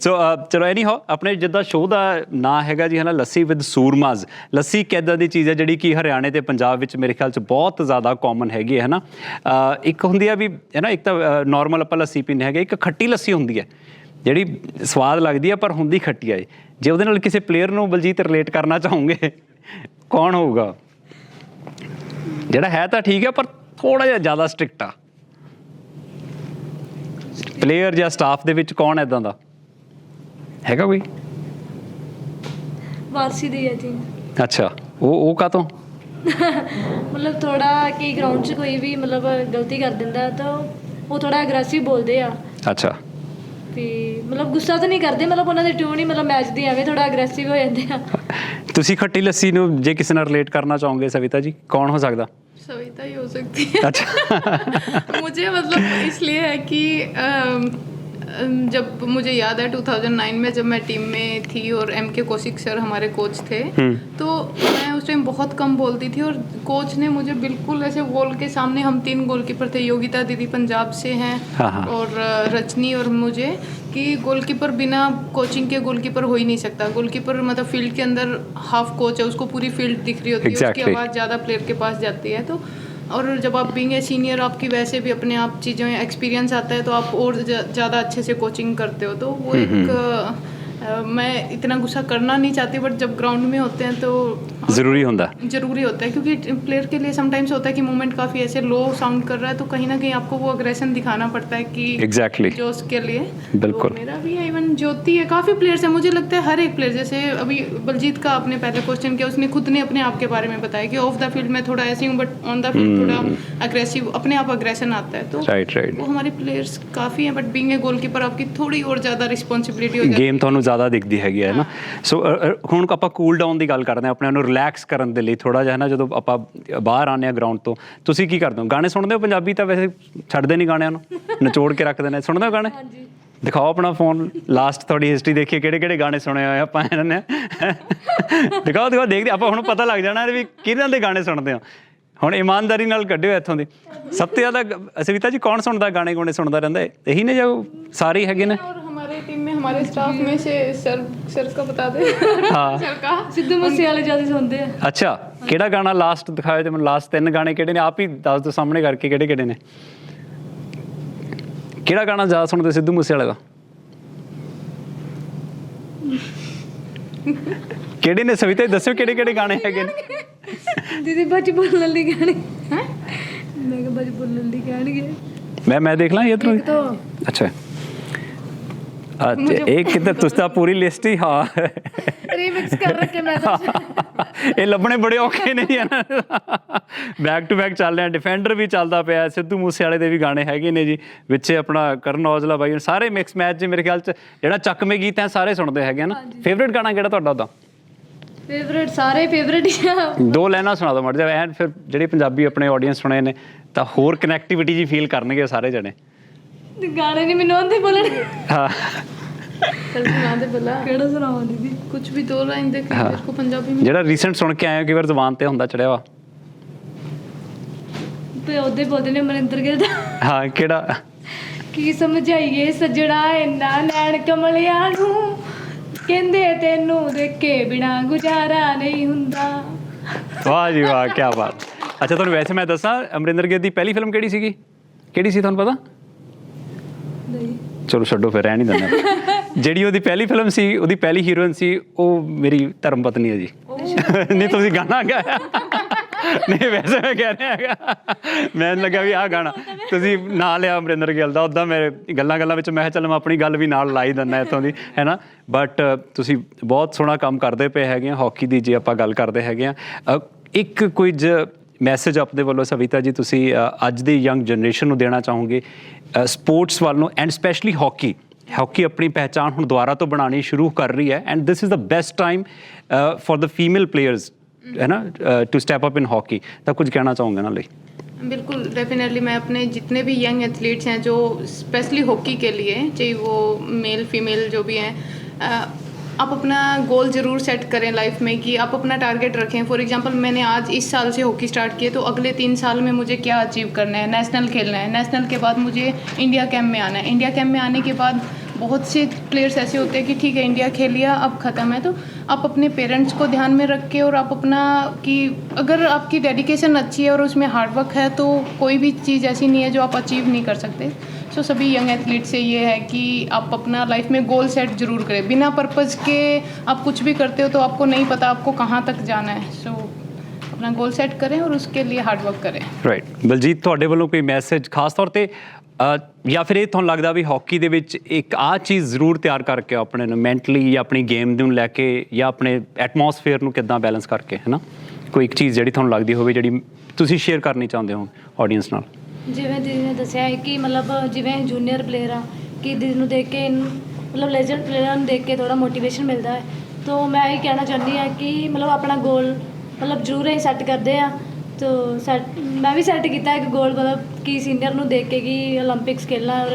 ਸੋ ਚਲੋ ਐਨੀ ਹੋ, ਆਪਣੇ ਜਿੱਦਾਂ ਸ਼ੋਅ ਦਾ ਨਾਂ ਹੈਗਾ ਜੀ, ਹੈ ਨਾ, ਲੱਸੀ ਵਿਦ ਸੂਰਮਾਜ਼। ਲੱਸੀ ਇੱਕ ਇੱਦਾਂ ਦੀ ਚੀਜ਼ ਹੈ ਜਿਹੜੀ ਕਿ ਹਰਿਆਣੇ ਤੇ ਪੰਜਾਬ ਵਿੱਚ ਮੇਰੇ ਖਿਆਲ 'ਚ ਬਹੁਤ ਜ਼ਿਆਦਾ ਕਾਮਨ ਹੈਗੀ ਹੈ ਨਾ। ਇੱਕ ਹੁੰਦੀ ਆ ਵੀ, ਹੈ ਨਾ, ਇੱਕ ਤਾਂ ਨੋਰਮਲ ਆਪਾਂ ਲੱਸੀ ਪੀਂਦੇ ਹੈਗੇ, ਇੱਕ ਖੱਟੀ ਲੱਸੀ ਹੁੰਦੀ ਹੈ ਜਿਹੜੀ ਸਵਾਦ ਲੱਗਦੀ ਹੈ ਪਰ ਹੁੰਦੀ ਖੱਟੀ ਹੈ। ਜੇ ਉਹਦੇ ਨਾਲ ਕਿਸੇ ਪਲੇਅਰ ਨੂੰ ਬਲਜੀਤ ਰਿਲੇਟ ਕਰਨਾ ਚਾਹੋਗੇ, ਕੌਣ ਹੋਊਗਾ? ਜਿਹੜਾ ਹੈ ਤਾਂ ਠੀਕ ਹੈ ਪਰ ਥੋੜਾ ਜਿਹਾ ਜ਼ਿਆਦਾ ਸਟ੍ਰਿਕਟ ਆ, ਪਲੇਅਰ ਜਾਂ ਸਟਾਫ ਦੇ ਵਿੱਚ ਕੌਣ ਇੱਦਾਂ ਦਾ ਹੈਗਾ ਕੋਈ? ਵਾਰਸੀ ਦੀ ਹੈ ਜੀ। ਅੱਛਾ, ਉਹ ਕਾਹਤੋਂ? ਮਤਲਬ ਥੋੜਾ ਕਿ ਗਰਾਊਂਡ 'ਚ ਕੋਈ ਵੀ ਮਤਲਬ ਗਲਤੀ ਕਰ ਦਿੰਦਾ ਤਾਂ ਉਹ ਥੋੜਾ ਅਗਰੈਸਿਵ ਬੋਲਦੇ ਆ। ਅੱਛਾ, ਵੀ ਮਤਲਬ ਗੁੱਸਾ ਤਾਂ ਨਹੀਂ ਕਰਦੇ, ਮਤਲਬ ਉਹਨਾਂ ਦੇ ਟਿਊਨ ਹੀ ਮਤਲਬ ਮੈਚ ਦੀ ਐਵੇਂ ਥੋੜਾ ਅਗਰੈਸਿਵ ਹੋ ਜਾਂਦੇ ਆ। ਤੁਸੀਂ ਖੱਟੀ ਲੱਸੀ ਨੂੰ ਜੇ ਕਿਸੇ ਨਾਲ ਰਿਲੇਟ ਕਰਨਾ ਚਾਹੋਗੇ ਸਵਿਤਾ ਜੀ, ਕੌਣ ਹੋ ਸਕਦਾ? सविता ही हो सकती है। अच्छा। मुझे मतलब इसलिए है कि जब मुझे याद है 2009 में जब मैं टीम में थी और MK कौशिक सर हमारे कोच थे, तो मैं उस टाइम बहुत कम बोलती थी, और कोच ने मुझे बिल्कुल ऐसे वॉल के सामने, हम 3 गोलकीपर थे, योगिता दीदी पंजाब से हैं और रजनी और मुझे, कि गोलकीपर बिना कोचिंग के गोलकीपर हो ही नहीं सकता। गोलकीपर मतलब फील्ड के अंदर हाफ कोच है, उसको पूरी फील्ड दिख रही होती है, उसकी आवाज़ ज़्यादा प्लेयर के पास जाती है। तो और जब आप बीइंग ए सीनियर, आपकी वैसे भी अपने आप चीज़ों एक्सपीरियंस आता है, तो आप और ज़्यादा अच्छे से कोचिंग करते हो। तो वो एक मैं इतना गुस्सा करना नहीं चाहती, बट जब ग्राउंड में होते हैं तो ज़रूरी होता है, क्योंकि प्लेयर के लिए समटाइम्स होता है कि मूवमेंट काफ़ी ऐसे लो साउंड कर रहा है, तो कहीं ना कहीं आपको वो अग्रेशन दिखाना पड़ता है कि एग्जैक्टली जो उसके लिए। बिल्कुल। तो मेरा भी है, इवन ज्योति है, काफ़ी प्लेयर्स है, मुझे लगता है हर एक प्लेयर, जैसे अभी बलजीत का आपने पहले क्वेश्चन किया, उसने खुद ने अपने आप के बारे में बताया कि ऑफ द फील्ड में थोड़ा ऐसी हूँ, बट ऑन द फील्ड थोड़ा अग्रेसिव, अपने आप अग्रेशन आता है। तो राइट वो हमारे प्लेयर्स काफ़ी हैं, बट बीइंग ए गोलकीपर आपकी थोड़ी और ज़्यादा रिस्पॉन्सिबिलिटी हो जाती है, गेम ਤੁਹਾਨੂੰ ਜ਼ਿਆਦਾ ਦਿਖਦੀ ਹੈਗੀ ਹੈ ਨਾ। ਸੋ ਹੁਣ ਆਪਾਂ ਕੂਲ ਡਾਊਨ ਦੀ ਗੱਲ ਕਰਦੇ ਹਾਂ, ਆਪਣੇ ਨੂੰ ਰਿਲੈਕਸ ਕਰਨ ਦੇ ਲਈ ਥੋੜ੍ਹਾ ਜਿਹਾ ਨਾ, ਜਦੋਂ ਆਪਾਂ ਬਾਹਰ ਆਉਂਦੇ ਹਾਂ ਗਰਾਊਂਡ ਤੋਂ, ਤੁਸੀਂ ਕੀ ਕਰਦੇ ਹੋ? ਗਾਣੇ ਸੁਣਦੇ ਹੋ? ਪੰਜਾਬੀ ਤਾਂ ਵੈਸੇ ਛੱਡਦੇ ਨਹੀਂ ਗਾਣਿਆਂ ਨੂੰ, ਨਿਚੋੜ ਕੇ ਰੱਖਦੇ ਨੇ। ਸੁਣਦੇ ਹੋ ਗਾਣੇ? ਦਿਖਾਓ ਆਪਣਾ ਫੋਨ, ਲਾਸਟ ਤੁਹਾਡੀ ਹਿਸਟਰੀ ਦੇਖੀਏ, ਕਿਹੜੇ ਗਾਣੇ ਸੁਣੇ ਹੋਏ ਆਪਾਂ ਇਹਨਾਂ ਨੇ। ਦਿਖਾਓ ਦੇਖਦੇ ਆਪਾਂ, ਹੁਣ ਪਤਾ ਲੱਗ ਜਾਣਾ ਵੀ ਕਿਹਨਾਂ ਦੇ ਗਾਣੇ ਸੁਣਦੇ ਹੋ। ਹੁਣ ਇਮਾਨਦਾਰੀ ਨਾਲ ਕੱਢਿਓ ਇੱਥੋਂ ਦੀ। ਸਭ ਤੋਂ ਜ਼ਿਆਦਾ ਸਵਿਤਾ ਜੀ ਕੌਣ ਸੁਣਦਾ ਗਾਣੇ ਗੁਣੇ ਸੁਣਦਾ ਰਹਿੰਦਾ? ਇਹੀ ਨੇ ਜੋ ਸਾਰੇ ਹੈਗੇ ਨੇ? और हमारे टीम में हमारे स्टाफ में से सर का बता दे। ਹਾਂ सर का ਸਿੱਧੂ ਮੂਸੇਵਾਲੇ ਜ਼ਿਆਦਾ ਸੁਣਦੇ ਆ। ਅੱਛਾ, ਕਿਹੜਾ ਗਾਣਾ ਲਾਸਟ ਦਿਖਾਓ ਤੇ ਮੈਨੂੰ? ਲਾਸਟ 3 ਗਾਣੇ ਕਿਹੜੇ ਨੇ? ਆਪ ਹੀ ਦੱਸ ਦਿਓ ਸਾਹਮਣੇ ਕਰਕੇ ਕਿਹੜੇ ਨੇ। ਕਿਹੜਾ ਗਾਣਾ ਜ਼ਿਆਦਾ ਸੁਣਦੇ ਸਿੱਧੂ ਮੂਸੇਵਾਲੇ ਦਾ? ਕਿਹੜੇ ਨੇ ਸਵਿਤਾ ਜੀ ਦੱਸਿਓ, ਕਿਹੜੇ ਗਾਣੇ ਹੈਗੇ ਨੇ? ਦੀਦੀ ਬਾਜੀ ਬੋਲਣ ਲਈ ਕਹਿਣੀ ਹੈ, ਮੈਂ ਕਿਹਾ ਬਾਜੀ ਬੋਲਣ ਲਈ ਕਹਿਣਗੇ। ਮੈਂ ਦੇਖ ਲਾਂ ਇੱਧਰੋਂ। ਇੱਕ ਤਾਂ ਅੱਛਾ ਇਹ ਕਿਤੇ ਤੁਸੀਂ ਤਾਂ ਪੂਰੀ ਲਿਸਟ ਹੀ। ਹਾਂ ਰੀਮਿਕਸ ਕਰ ਰੱਖੇ ਮੈਂ ਤਾਂ। ਇਹ ਲੱਭਣੇ ਬੜੇ ਔਖੇ ਨੇ ਜੀ। ਬੈਕ ਟੂ ਬੈਕ ਚੱਲ ਰਿਹਾ। ਡਿਫੈਂਡਰ ਵੀ ਚੱਲਦਾ ਪਿਆ, ਸਿੱਧੂ ਮੂਸੇਵਾਲੇ ਦੇ ਵੀ ਗਾਣੇ ਹੈਗੇ ਨੇ ਜੀ ਵਿੱਚ, ਆਪਣਾ ਕਰਨ ਔਜਲਾ ਬਾਈ, ਸਾਰੇ ਮਿਕਸ ਮੈਚ ਜੀ। ਮੇਰੇ ਖਿਆਲ 'ਚ ਜਿਹੜਾ ਚੱਕਵੇਂ ਗੀਤ ਹੈ ਸਾਰੇ ਸੁਣਦੇ ਹੈਗੇ ਨਾ। ਫੇਵਰੇਟ ਗਾਣਾ ਕਿਹੜਾ ਤੁਹਾਡਾ ਉਹਦਾ? ਫੇਵਰੇਟ ਸਾਰੇ ਫੇਵਰੇਟ ਹੀ ਆ। 2 ਲਾਈਨਾਂ ਸੁਣਾ ਦਿਓ ਮੜ ਜਾ ਐਨ, ਫਿਰ ਜਿਹੜੇ ਪੰਜਾਬੀ ਆਪਣੇ ਆਡੀਅנס ਸੁਣੇ ਨੇ ਤਾਂ ਹੋਰ ਕਨੈਕਟੀਵਿਟੀ ਜੀ ਫੀਲ ਕਰਨਗੇ ਸਾਰੇ ਜਣੇ। ਗਾਣੇ ਨਹੀਂ ਮੈਨੂੰ ਆਉਂਦੇ ਬੋਲਣੇ। ਹਾਂ कल सुना दे बोला। ਕਿਹੜਾ ਸੁਣਾਵਾਂ ਦੀਦੀ? कुछ भी 2 लाइन देख हाँ। मेरे को पंजाबी में। ਜਿਹੜਾ ਰੀਸੈਂਟ ਸੁਣ ਕੇ ਆਏ ਹੋ, ਕਈ ਵਾਰ ਜ਼ੁਬਾਨ ਤੇ ਹੁੰਦਾ ਚੜਿਆ ਵਾ। ਤੇ ਉਹਦੇ ਬੋਲਦੇ ਨੇ ਮਨਿੰਦਰ ਗਿੱਲ ਦਾ। ਹਾਂ ਕਿਹੜਾ? ਕੀ ਸਮਝਾਈਏ ਸੱਜਣਾ ਇਹਨਾਂ ਨੈਣ ਕਮਲਿਆਂ ਨੂੰ, ਕਹਿੰਦੇ ਤੈਨੂੰ ਦੇਖੇ ਬਿਨਾ ਗੁਜ਼ਾਰਾ ਨਹੀਂ ਹੁੰਦਾ। ਵਾਹ ਜੀ ਵਾਹ, ਕੀ ਬਾਤ। ਅੱਛਾ ਤੁਹਾਨੂੰ ਵੈਸੇ ਮੈਂ ਦੱਸਾਂ, ਅਮਰਿੰਦਰ ਗਿੱਲ ਦੀ ਪਹਿਲੀ ਫਿਲਮ ਕਿਹੜੀ ਸੀਗੀ? ਕਿਹੜੀ ਸੀ ਤੁਹਾਨੂੰ ਪਤਾ? ਨਹੀਂ ਚਲੋ ਛੱਡੋ ਫਿਰ, ਰਹਿਣ ਹੀ ਦਿੰਦਾ। ਜਿਹੜੀ ਉਹਦੀ ਪਹਿਲੀ ਫਿਲਮ ਸੀ, ਉਹਦੀ ਪਹਿਲੀ ਹੀਰੋਇਨ ਸੀ, ਉਹ ਮੇਰੀ ਧਰਮ ਪਤਨੀ ਹੈ ਜੀ। ਨਹੀਂ ਤੁਸੀਂ ਗਾਣਾ ਗਾਇਆ? ਨਹੀਂ ਵੈਸੇ ਮੈਂ ਕਹਿ ਰਿਹਾ ਹੈਗਾ, ਮੈਨੂੰ ਲੱਗਾ ਵੀ ਆਹ ਗਾਣਾ ਤੁਸੀਂ ਨਾਂ ਲਿਆ ਅਮਰਿੰਦਰ ਗਿੱਲ ਦਾ। ਉੱਦਾਂ ਮੇਰੇ ਗੱਲਾਂ ਵਿੱਚ ਮੈਂ ਕਿਹਾ ਚੱਲ ਮੈਂ ਆਪਣੀ ਗੱਲ ਵੀ ਨਾਲ ਲਾ ਹੀ ਦਿੰਦਾ ਇੱਥੋਂ ਦੀ, ਹੈ ਨਾ। ਬਟ ਤੁਸੀਂ ਬਹੁਤ ਸੋਹਣਾ ਕੰਮ ਕਰਦੇ ਪਏ ਹੈਗੇ ਆ ਹਾਕੀ ਦੀ, ਜੇ ਆਪਾਂ ਗੱਲ ਕਰਦੇ ਹੈਗੇ ਆ। ਇੱਕ ਕੁਝ ਮੈਸੇਜ ਆਪਣੇ ਵੱਲੋਂ ਸਵਿਤਾ ਜੀ ਤੁਸੀਂ ਅੱਜ ਦੀ ਯੰਗ ਜਨਰੇਸ਼ਨ ਨੂੰ ਦੇਣਾ ਚਾਹੋਗੇ ਸਪੋਰਟਸ ਵੱਲ ਨੂੰ, ਐਂਡ ਸਪੈਸ਼ਲੀ ਹਾਕੀ ਆਪਣੀ ਪਹਿਚਾਣ ਹੁਣ ਦੁਬਾਰਾ ਤੋਂ ਬਣਾਉਣੀ ਸ਼ੁਰੂ ਕਰ ਰਹੀ ਹੈ, and this is the best time for the female players, है ना, to step up in hockey. तो कुछ कहना चाहूँगा ना? बिल्कुल डेफिनेटली मैं अपने जितने भी यंग एथलीट्स हैं जो स्पेशली हॉकी के लिए, चाहे वो मेल फीमेल जो भी हैं, आप अपना गोल ज़रूर सेट करें लाइफ में कि आप अपना टारगेट रखें। फॉर एग्जांपल मैंने आज इस साल से हॉकी स्टार्ट किए, तो अगले 3 साल में मुझे क्या अचीव करना है। नेशनल खेलना है, नेशनल के बाद मुझे इंडिया कैंप में आना है, इंडिया कैंप में आने के बाद बहुत से प्लेयर्स ऐसे होते हैं कि ठीक है इंडिया खेल लिया अब ख़त्म है, तो आप अपने पेरेंट्स को ध्यान में रख के और आप अपना कि अगर आपकी डेडिकेशन अच्छी है और उसमें हार्डवर्क है तो कोई भी चीज़ ऐसी नहीं है जो आप अचीव नहीं कर सकते। सो सभी यंग एथलीट से ये है कि आप अपना लाइफ में गोल सेट ज़रूर करें। बिना पर्पज़ के आप कुछ भी करते हो तो आपको नहीं पता आपको कहाँ तक जाना है। सो अपना गोल सेट करें और उसके लिए हार्डवर्क करें। राइट। बलजीत ਤੁਹਾਡੇ ਵੱਲੋਂ ਕੋਈ ਮੈਸੇਜ ਖਾਸ ਤੌਰ ਤੇ ਜਾਂ ਫਿਰ ਇਹ ਤੁਹਾਨੂੰ ਲੱਗਦਾ ਵੀ ਹਾਕੀ ਦੇ ਵਿੱਚ ਇੱਕ ਆਹ ਚੀਜ਼ ਜ਼ਰੂਰ ਤਿਆਰ ਕਰਕੇ ਆਪਣੇ ਨੂੰ ਮੈਂਟਲੀ ਜਾਂ ਆਪਣੀ ਗੇਮ ਨੂੰ ਲੈ ਕੇ ਜਾਂ ਆਪਣੇ ਐਟਮੋਸਫੇਅਰ ਨੂੰ ਕਿੱਦਾਂ ਬੈਲੈਂਸ ਕਰਕੇ, ਹੈ ਨਾ, ਕੋਈ ਇੱਕ ਚੀਜ਼ ਜਿਹੜੀ ਤੁਹਾਨੂੰ ਲੱਗਦੀ ਹੋਵੇ ਜਿਹੜੀ ਤੁਸੀਂ ਸ਼ੇਅਰ ਕਰਨੀ ਚਾਹੁੰਦੇ ਹੋ ਆਡੀਅנס ਨਾਲ? ਜਿਵੇਂ ਦੀਦੀ ਨੇ ਦੱਸਿਆ ਹੈ ਕਿ ਮਤਲਬ ਜਿਵੇਂ ਜੂਨੀਅਰ ਪਲੇਅਰ ਆ, ਕਿ ਦੀਦੀ ਨੂੰ ਦੇਖ ਕੇ ਮਤਲਬ ਲੈਜੈਂਡ ਪਲੇਅਰਾਂ ਨੂੰ ਦੇਖ ਕੇ ਥੋੜਾ ਮੋਟੀਵੇਸ਼ਨ ਮਿਲਦਾ ਹੈ। ਤਾਂ ਮੈਂ ਇਹ ਕਹਿਣਾ ਚਾਹੁੰਦੀ ਹਾਂ ਕਿ ਮਤਲਬ ਆਪਣਾ ਗੋਲ ਮਤਲਬ ਜ਼ਰੂਰ ਅਸੀਂ ਸੈੱਟ ਕਰਦੇ ਹਾਂ। तो मैं भी सेट किया एक गोल, मतलब कि सीनियर ਨੂੰ देख के कि ओलंपिक्स खेलना है और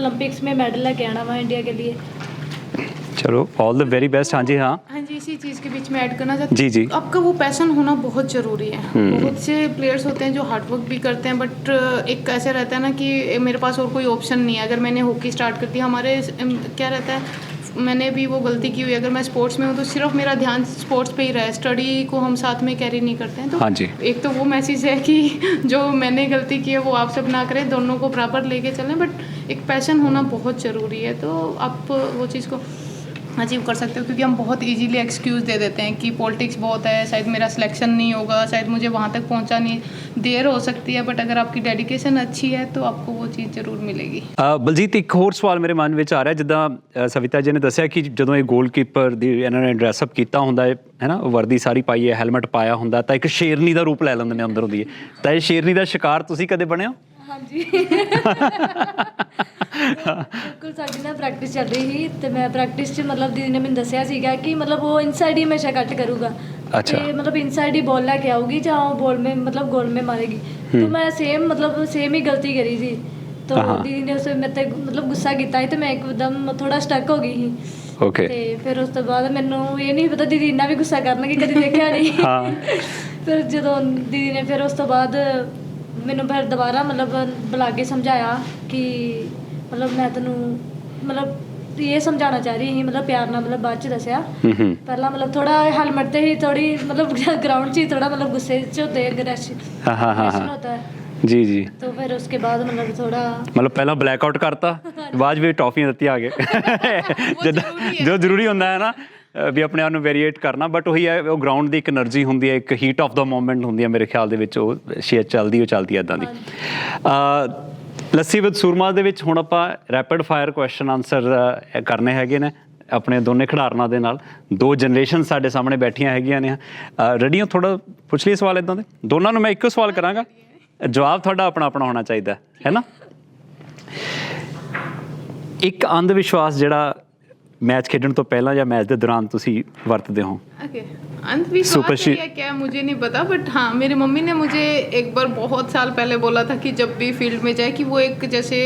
ओलंपिक्स में मेडल लेके आना हुआ इंडिया के लिए। चलो ऑल द वेरी बेस्ट। हाँ जी हाँ जी, इसी चीज़ के बीच में ऐड करना चाहती हूँ जी जी, आपका वो पैशन होना बहुत ज़रूरी है। बहुत से प्लेयर्स होते हैं जो हार्डवर्क भी करते हैं, बट एक ऐसा रहता है ना कि मेरे पास और कोई ऑप्शन नहीं है। अगर मैंने हॉकी स्टार्ट कर दी, हमारे क्या रहता है, मैंने भी वो गलती की हुई, अगर मैं स्पोर्ट्स में हूँ तो सिर्फ मेरा ध्यान स्पोर्ट्स पे ही रहा है, स्टडी को हम साथ में कैरी नहीं करते हैं। तो हाँ जी, एक तो वो मैसेज है कि जो मैंने गलती की है वो आप सब ना करें, दोनों को बराबर लेके चलें, बट एक पैशन होना बहुत ज़रूरी है। तो आप वो चीज़ को अचीव कर सकते हो, क्योंकि हम बहुत इजीली एक्सक्यूज़ दे देते हैं कि पॉलिटिक्स बहुत है, शायद मेरा सिलेक्शन नहीं होगा, शायद मुझे वहाँ तक पहुँचा नहीं, देर हो सकती है, बट अगर आपकी डेडिकेशन अच्छी है तो आपको वो चीज़ ਜ਼ਰੂਰ ਮਿਲੇਗੀ। ਬਲਜੀਤ ਇੱਕ ਹੋਰ ਸਵਾਲ ਮੇਰੇ ਮਨ ਵਿੱਚ ਆ ਰਿਹਾ, ਜਿੱਦਾਂ ਸਵਿਤਾ ਜੀ ਨੇ ਦੱਸਿਆ ਕਿ ਜਦੋਂ ਇਹ ਗੋਲਕੀਪਰ ਦੀ ਇਹਨਾਂ ਨੇ ਡਰੈਸਅਪ ਕੀਤਾ ਹੁੰਦਾ ਹੈ ਨਾ, ਵਰਦੀ ਸਾਰੀ ਪਾਈ ਹੈ, ਹੈਲਮਟ ਪਾਇਆ ਹੁੰਦਾ, ਤਾਂ ਇੱਕ ਸ਼ੇਰਨੀ ਦਾ ਰੂਪ ਲੈ ਲੈਂਦੇ ਨੇ ਅੰਦਰੋਂ ਦੀ। ਤਾਂ ਇਹ ਸ਼ੇਰਨੀ ਦਾ ਸ਼ਿਕਾਰ ਤੁਸੀਂ ਕਦੇ ਬਣੇ ਹੋ? ਹਾਂਜੀ ਬਿਲਕੁਲ ਸਾਡੀ ਨਾ ਪ੍ਰੈਕਟਿਸ ਚੱਲ ਰਹੀ ਸੀ ਤੇ ਮੈਂ ਪ੍ਰੈਕਟਿਸ 'ਚ ਮਤਲਬ ਦੀਦੀ ਨੇ ਮੈਨੂੰ ਦੱਸਿਆ ਸੀਗਾ ਕਿ ਮਤਲਬ ਉਹ ਇਨਸਾਈਡ ਹੀ ਹਮੇਸ਼ਾ ਕੱਟ ਕਰੂਗਾ अच्छा। ਤੇ ਮਤਲਬ ਇਨਸਾਈਡ ਹੀ ਬॉल ਲੈ ਕੇ ਆਊਗੀ ਜਾਂ ਉਹ बॉल में मतलब गोल में मारेगी तो मैं मतलब सेम ही गलती करी थी तो हाँ। दीदी ने उसे मेरे ते मतलब गुस्सा ਕੀਤਾ ਸੀ ਤੇ ਮੈਂ ਇੱਕਦਮ ਥੋੜਾ ਸਟਕ ਹੋ ਗਈ ਸੀ ਓਕੇ। ਤੇ ਫਿਰ ਉਸ ਤੋਂ ਬਾਅਦ ਮੈਨੂੰ ਇਹ ਨਹੀਂ ਪਤਾ ਦੀਦੀ ਇੰਨਾ ਵੀ ਗੁੱਸਾ ਕਰਨਗੇ ਕਦੀ ਦੇਖਿਆ ਨਹੀਂ ਹਾਂ। ਫਿਰ ਜਦੋਂ ਦੀਦੀ ਨੇ ਫਿਰ ਉਸ ਤੋਂ ਬਾਅਦ ਮੈਨੂੰ ਫਿਰ ਦੁਬਾਰਾ ਮਤਲਬ ਬੁਲਾ ਕੇ ਸਮਝਾਇਆ ਕਿ ਮਤਲਬ ਮੈਂ ਤੈਨੂੰ ਮਤਲਬ ਇਹ ਸਮਝਾਉਣਾ ਚਾਹ ਰਹੀ ਸੀ ਮਤਲਬ ਪਿਆਰ ਨਾਲ ਮਤਲਬ ਬਾਅਦ ਚ ਦੱਸਿਆ ਪਹਿਲਾਂ ਮਤਲਬ ਥੋੜਾ ਹੈਲਮਟ ਤੇ ਹੀ ਥੋੜੀ ਮਤਲਬ ग्राउंड ਚ ਹੀ ਥੋੜਾ मतलब गुस्से ਚ होते हैं अग्रेशन होता है जी जी। तो फिर उसके बाद मतलब थोड़ा मतलब पहला ब्लैकआउट करता ਬਾਅਦ ਵਿੱਚ ਟੌਫੀਆਂ ਦਿੱਤੀਆਂ ਆ ਗਏ ਜੋ ਜ਼ਰੂਰੀ ਹੁੰਦਾ ਹੈ ਨਾ ਵੀ ਆਪਣੇ ਆਪ ਨੂੰ ਵੇਰੀਏਟ ਕਰਨਾ ਬਟ ਉਹੀ ਹੈ ਉਹ ਗਰਾਊਂਡ ਦੀ ਇੱਕ એનર્ਜੀ ਹੁੰਦੀ ਹੈ ਇੱਕ ਹੀਟ ਆਫ ਦਾ ਮੂਮੈਂਟ ਹੁੰਦੀ ਹੈ ਮੇਰੇ ਖਿਆਲ ਦੇ ਵਿੱਚ ਉਹ ਸ਼ੇਅਰ ਚੱਲਦੀ ਇੱਦਾਂ ਦੀ ਲੱਸੀ ਵਿਦ ਸੂਰਮਾ ਦੇ ਵਿੱਚ ਹੁਣ ਆਪਾਂ ਰੈਪਿਡ ਫਾਇਰ ਕੁਐਸਚਨ ਆਨਸਰ ਕਰਨੇ ਹੈਗੇ ਨੇ ਆਪਣੇ ਦੋਨੇ ਖਿਡਾਰਨਾਂ ਦੇ ਨਾਲ ਦੋ ਜਨਰੇਸ਼ਨ ਸਾਡੇ ਸਾਹਮਣੇ ਬੈਠੀਆਂ ਹੈਗੀਆਂ ਨੇ ਰੈਡੀ ਹੋ ਥੋੜਾ ਪੁੱਛ ਲਈ ਸਵਾਲ ਇੱਦਾਂ ਦੇ ਦੋਨਾਂ ਨੂੰ ਮੈਂ ਇੱਕੋ ਸਵਾਲ ਕਰਾਂਗਾ ਜਵਾਬ ਤੁਹਾਡਾ ਆਪਣਾ ਆਪਣਾ ਹੋਣਾ ਚਾਹੀਦਾ ਹੈ ਨਾ ਇੱਕ ਅੰਧ ਵਿਸ਼ਵਾਸ ਜਿਹੜਾ मैच खेडने तो पहला या मैच के दौरान तुसी वरतते हो अंधविश्वास है या क्या मुझे नहीं पता बट हाँ मेरी मम्मी ने मुझे एक बार बहुत साल पहले बोला था कि जब भी फील्ड में जाए कि वो एक जैसे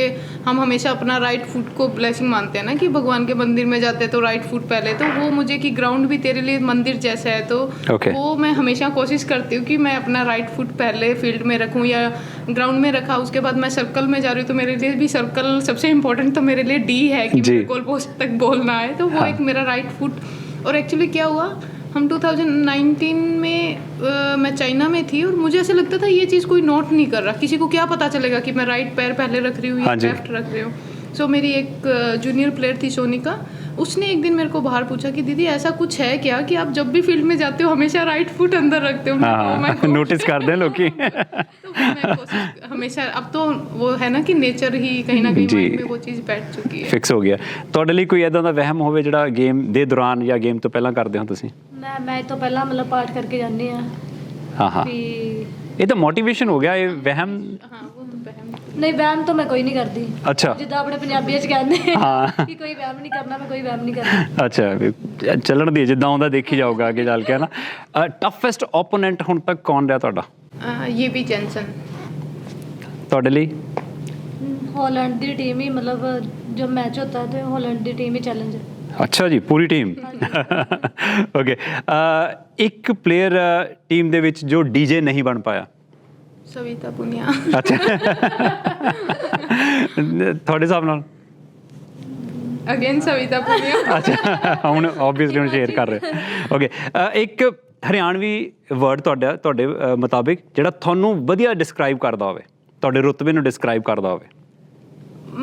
हम हमेशा अपना राइट फुट को ब्लेसिंग मानते हैं ना कि भगवान के मंदिर में जाते हैं तो राइट फुट पहले तो वो मुझे कि ग्राउंड भी तेरे लिए मंदिर जैसा है तो वो मैं हमेशा कोशिश करती हूँ कि मैं अपना राइट फुट पहले फील्ड में रखूँ या ग्राउंड में रखा उसके बाद मैं सर्कल में जा रही हूँ तो मेरे लिए भी सर्कल सबसे इम्पोर्टेंट तो मेरे लिए डी है कि गोल पोस्ट तक बोलना है तो वो एक मेरा राइट फुट और एक्चुअली क्या हुआ हम 2019 में मैं चाइना में थी और मुझे ऐसे लगता था ये चीज़ कोई नोट नहीं कर रहा किसी को क्या पता चलेगा कि मैं राइट पैर पहले रख रही हूँ या लेफ्ट रख रही हूँ सो मेरी एक जूनियर प्लेयर थी सोनिका उसने एक दिन मेरे को बाहर पूछा कि दीदी ऐसा कुछ है क्या कि आप जब भी फील्ड में जाते हो हमेशा राइट फुट अंदर रखते हो मैं नोटिस कर दें लोग तो मैं कोशिश हमेशा अब तो वो है ना कि नेचर ही कहीं ना कहीं माइंड में वो चीज़ बैठ चुकी है ਫਿਕਸ ਹੋ ਗਿਆ ਤੁਹਾਡੇ ਲਈ ਕੋਈ ਇਦਾਂ ਦਾ ਵਹਿਮ ਹੋਵੇ ਜਿਹੜਾ ਗੇਮ ਦੇ ਦੌਰਾਨ ਜਾਂ ਗੇਮ ਤੋਂ ਪਹਿਲਾਂ ਕਰਦੇ ਹੋ ਤੁਸੀਂ ਮੈਂ ਤੋਂ ਪਹਿਲਾਂ ਮਤਲਬ ਪਾਠ ਕਰਕੇ ਜਾਂਦੀ ਆ ਹਾਂ ਇਹ ਤਾਂ ਮੋਟੀਵੇਸ਼ਨ ਹੋ ਗਿਆ ਇਹ ਵਹਿਮ हाँ वो तो वहम ਨਹੀਂ ਵਹਿਮ ਤਾਂ ਮੈਂ ਕੋਈ ਨਹੀਂ ਕਰਦੀ ਅੱਛਾ ਜਿੱਦਾਂ ਆਪਣੇ ਪੰਜਾਬੀ ਚ ਕਹਿੰਦੇ ਹਾਂ ਕਿ ਕੋਈ ਵਹਿਮ ਨਹੀਂ ਕਰਨਾ ਮੈਂ ਕੋਈ ਵਹਿਮ ਨਹੀਂ ਕਰਦੀ ਅੱਛਾ ਚੱਲਣ ਦੀ ਜਿੱਦਾਂ ਆਉਂਦਾ ਦੇਖੀ ਜਾਊਗਾ ਅੱਗੇ ਚੱਲ ਕੇ ਨਾ ਟਫੈਸਟ ਓਪੋਨੈਂਟ ਹੁਣ ਤੱਕ ਕੌਣ ਰਿਹਾ ਤੁਹਾਡਾ ये भी जेंसन ਤੁਹਾਡੇ ਲਈ हॉलैंड ਦੀ ਟੀਮ ਹੀ ਮਤਲਬ ਜੋ ਮੈਚ ਹੁੰਦਾ ਤੇ हॉलैंड ਦੀ ਟੀਮ ਹੀ ਚੈਲੰਜ ਅੱਛਾ ਜੀ ਪੂਰੀ ਟੀਮ ਓਕੇ ਇੱਕ ਪਲੇਅਰ ਟੀਮ ਦੇ ਵਿੱਚ ਜੋ ਡੀਜੇ ਨਹੀਂ ਬਣ ਪਾਇਆ सविता पुनिया ਅੱਛਾ ਤੁਹਾਡੇ ਹਿਸਾਬ ਨਾਲ अगेन सविता पुनिया ਅੱਛਾ ਹੁਣ ਆਬਵੀਅਸਲੀ ਹੁਣ ਸ਼ੇਅਰ ਕਰ ਰਹੇ ਓਕੇ ਇੱਕ ਹਰਿਆਣਵੀ ਵਰਡ ਤੁਹਾਡੇ ਮੁਤਾਬਿਕ ਜਿਹੜਾ ਤੁਹਾਨੂੰ ਵਧੀਆ ਡਿਸਕ੍ਰਾਈਬ ਕਰਦਾ ਹੋਵੇ ਤੁਹਾਡੇ ਰੁਤਬੇ ਨੂੰ ਡਿਸਕ੍ਰਾਈਬ ਕਰਦਾ ਹੋਵੇ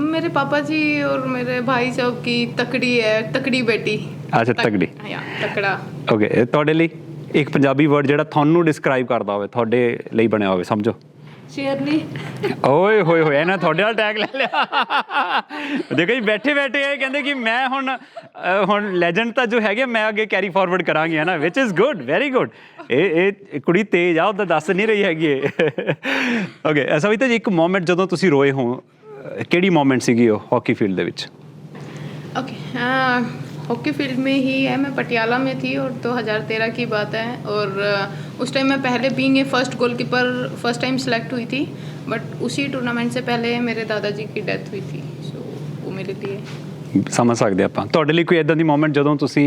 मेरे पापा जी और मेरे भाई साहब की तकड़ी है तकड़ी बेटी ਅੱਛਾ ਤਗੜੀ तकड़ा ਓਕੇ ਤੁਹਾਡੇ ਲਈ ਇੱਕ ਪੰਜਾਬੀ ਵਰਡ ਜਿਹੜਾ ਤੁਹਾਨੂੰ ਡਿਸਕ੍ਰਾਈਬ ਕਰਦਾ ਹੋਵੇ ਤੁਹਾਡੇ ਲਈ ਬਣਿਆ ਹੋਵੇ ਸਮਝੋ ਸ਼ੇਰਨੀ ਓਏ ਹੋਏ ਹੋਏ ਇਹਨਾਂ ਤੁਹਾਡੇ ਵਾਲਾ ਟੈਗ ਲੈ ਲਿਆ ਦੇਖੋ ਜੀ ਬੈਠੇ ਬੈਠੇ ਇਹ ਕਹਿੰਦੇ ਕਿ ਮੈਂ ਹੁਣ ਲੈਜੈਂਡ ਤਾਂ ਜੋ ਹੈਗੇ ਮੈਂ ਅੱਗੇ ਕੈਰੀ ਫਾਰਵਰਡ ਕਰਾਂਗੀ ਹੈ ਨਾ ਵਿਚ ਇਜ਼ ਗੁੱਡ ਵੈਰੀ ਗੁੱਡ ਇਹ ਕੁੜੀ ਤੇਜ਼ ਆ ਉਹਦਾ ਦੱਸ ਨਹੀਂ ਰਹੀ ਹੈਗੀ ਓਕੇ ਸਵਿਤਾ ਜੀ ਇੱਕ ਮੂਮੈਂਟ ਜਦੋਂ ਤੁਸੀਂ ਰੋਏ ਹੋ ਕਿਹੜੀ ਮੂਮੈਂਟ ਸੀਗੀ ਉਹ ਹਾਕੀ ਫੀਲਡ ਦੇ ਵਿੱਚ ओके हॉकी फील्ड में ही है मैं पटियाला में थी और 2013 की बात है और उस टाइम मैं पहले being a first goalkeeper first time select हुई थी बट उसी टूर्नामेंट से पहले मेरे दादाजी की डेथ हुई थी सो वो मेरे लिए ਸਮਝ ਸਕਦੇ ਆਪਾਂ ਤੁਹਾਡੇ ਲਈ ਕੋਈ ਇਦਾਂ ਦੀ ਮੂਮੈਂਟ ਜਦੋਂ ਤੁਸੀਂ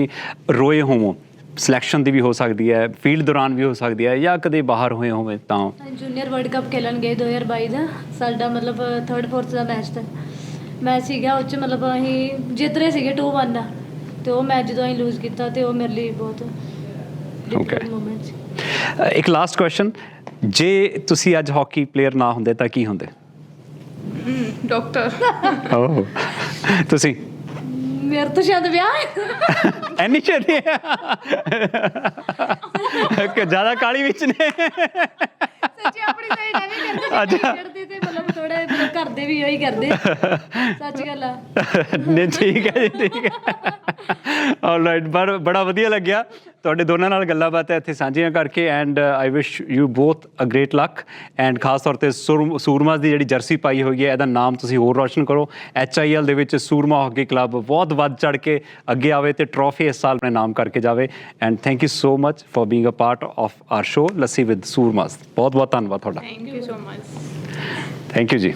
ਰੋਏ ਹੋਵੋ ਸਿਲੈਕਸ਼ਨ ਦੀ ਵੀ ਹੋ ਸਕਦੀ ਹੈ ਫੀਲਡ ਦੌਰਾਨ ਵੀ ਹੋ ਸਕਦੀ ਹੈ ਜਾਂ ਕਦੇ ਬਾਹਰ ਹੋਏ ਹੋਵੇ ਤਾਂ ਜੂਨੀਅਰ ਵਰਲਡ ਕੱਪ ਖੇਲਣ ਗਏ 2022 ਦਾ ਸਾਡਾ ਮਤਲਬ 3rd 4th ਦਾ ਮੈਚ ਸੀਗਾ ਉਹ 'ਚ ਮਤਲਬ ਅਸੀਂ ਜਿੱਤ ਰਹੇ ਸੀਗੇ 2-1 ਦਾ ਤੇ ਉਹ ਮੈਚ ਜਦੋਂ ਅਸੀਂ ਲੂਜ਼ ਕੀਤਾ ਤੇ ਉਹ ਮੇਰੇ ਲਈ ਬਹੁਤ ਡਿਫਿਕਲਟ ਮੂਮੈਂਟ ਸੀ ਇੱਕ ਲਾਸਟ ਕੁਐਸਚਨ ਜੇ ਤੁਸੀਂ ਅੱਜ ਹਾਕੀ ਪਲੇਅਰ ਨਾ ਹੁੰਦੇ ਤਾਂ ਕੀ ਹੁੰਦੇ डॉक्टर ਓਹ ਤੁਸੀਂ ਮੇਰੇ ਤੋਂ ਸ਼ਾਇਦ ਵਿਆਹ ਐਨੀ ਛੇਤੀ ਕਿ ਜ਼ਿਆਦਾ ਕਾਲੀ ਵਿੱਚ ਨੇ ਸੱਚੀ ਆਪਣੀ ਸਾਈਡ ਐਵੇਂ ਕਰਦੇ ਤੇ ਮਤਲਬ ਥੋੜਾ ਕਰਦੇ ਵੀ ਉਹੀ ਕਰਦੇ ਸੱਚ ਗੱਲ ਆ ਨਹੀਂ ਠੀਕ ਹੈ ਜੀ ਠੀਕ ਹੈ ਆਲਰਾਈਟ ਬੜਾ ਵਧੀਆ ਲੱਗਿਆ ਤੁਹਾਡੇ ਦੋਨਾਂ ਨਾਲ ਗੱਲਾਂ ਬਾਤਾਂ ਇੱਥੇ ਸਾਂਝੀਆਂ ਕਰਕੇ and I wish you both a great luck ਐਂਡ ਖਾਸ ਤੌਰ ਤੇ ਸੂਰਮਾਸ ਦੀ ਜਿਹੜੀ ਜਰਸੀ ਪਾਈ ਹੋਈ ਹੈ ਇਹਦਾ ਨਾਮ ਤੁਸੀਂ ਹੋਰ ਰੋਸ਼ਨ ਕਰੋ। HIL ਦੇ ਵਿੱਚ ਸੂਰਮਾ ਹਾਕੀ ਕਲੱਬ ਬਹੁਤ ਵੱਧ ਚੜ ਕੇ ਅੱਗੇ ਆਵੇ ਤੇ ਟਰੋਫੀ ਇਸ ਸਾਲ ਆਪਣੇ ਨਾਮ ਕਰਕੇ ਜਾਵੇ and thank you so much for being a part of our show Lassi with Soormas. ਬਹੁਤ ਬਹੁਤ ਧੰਨਵਾਦ ਤੁਹਾਡਾ। Thank you so much. Thank you ਜੀ।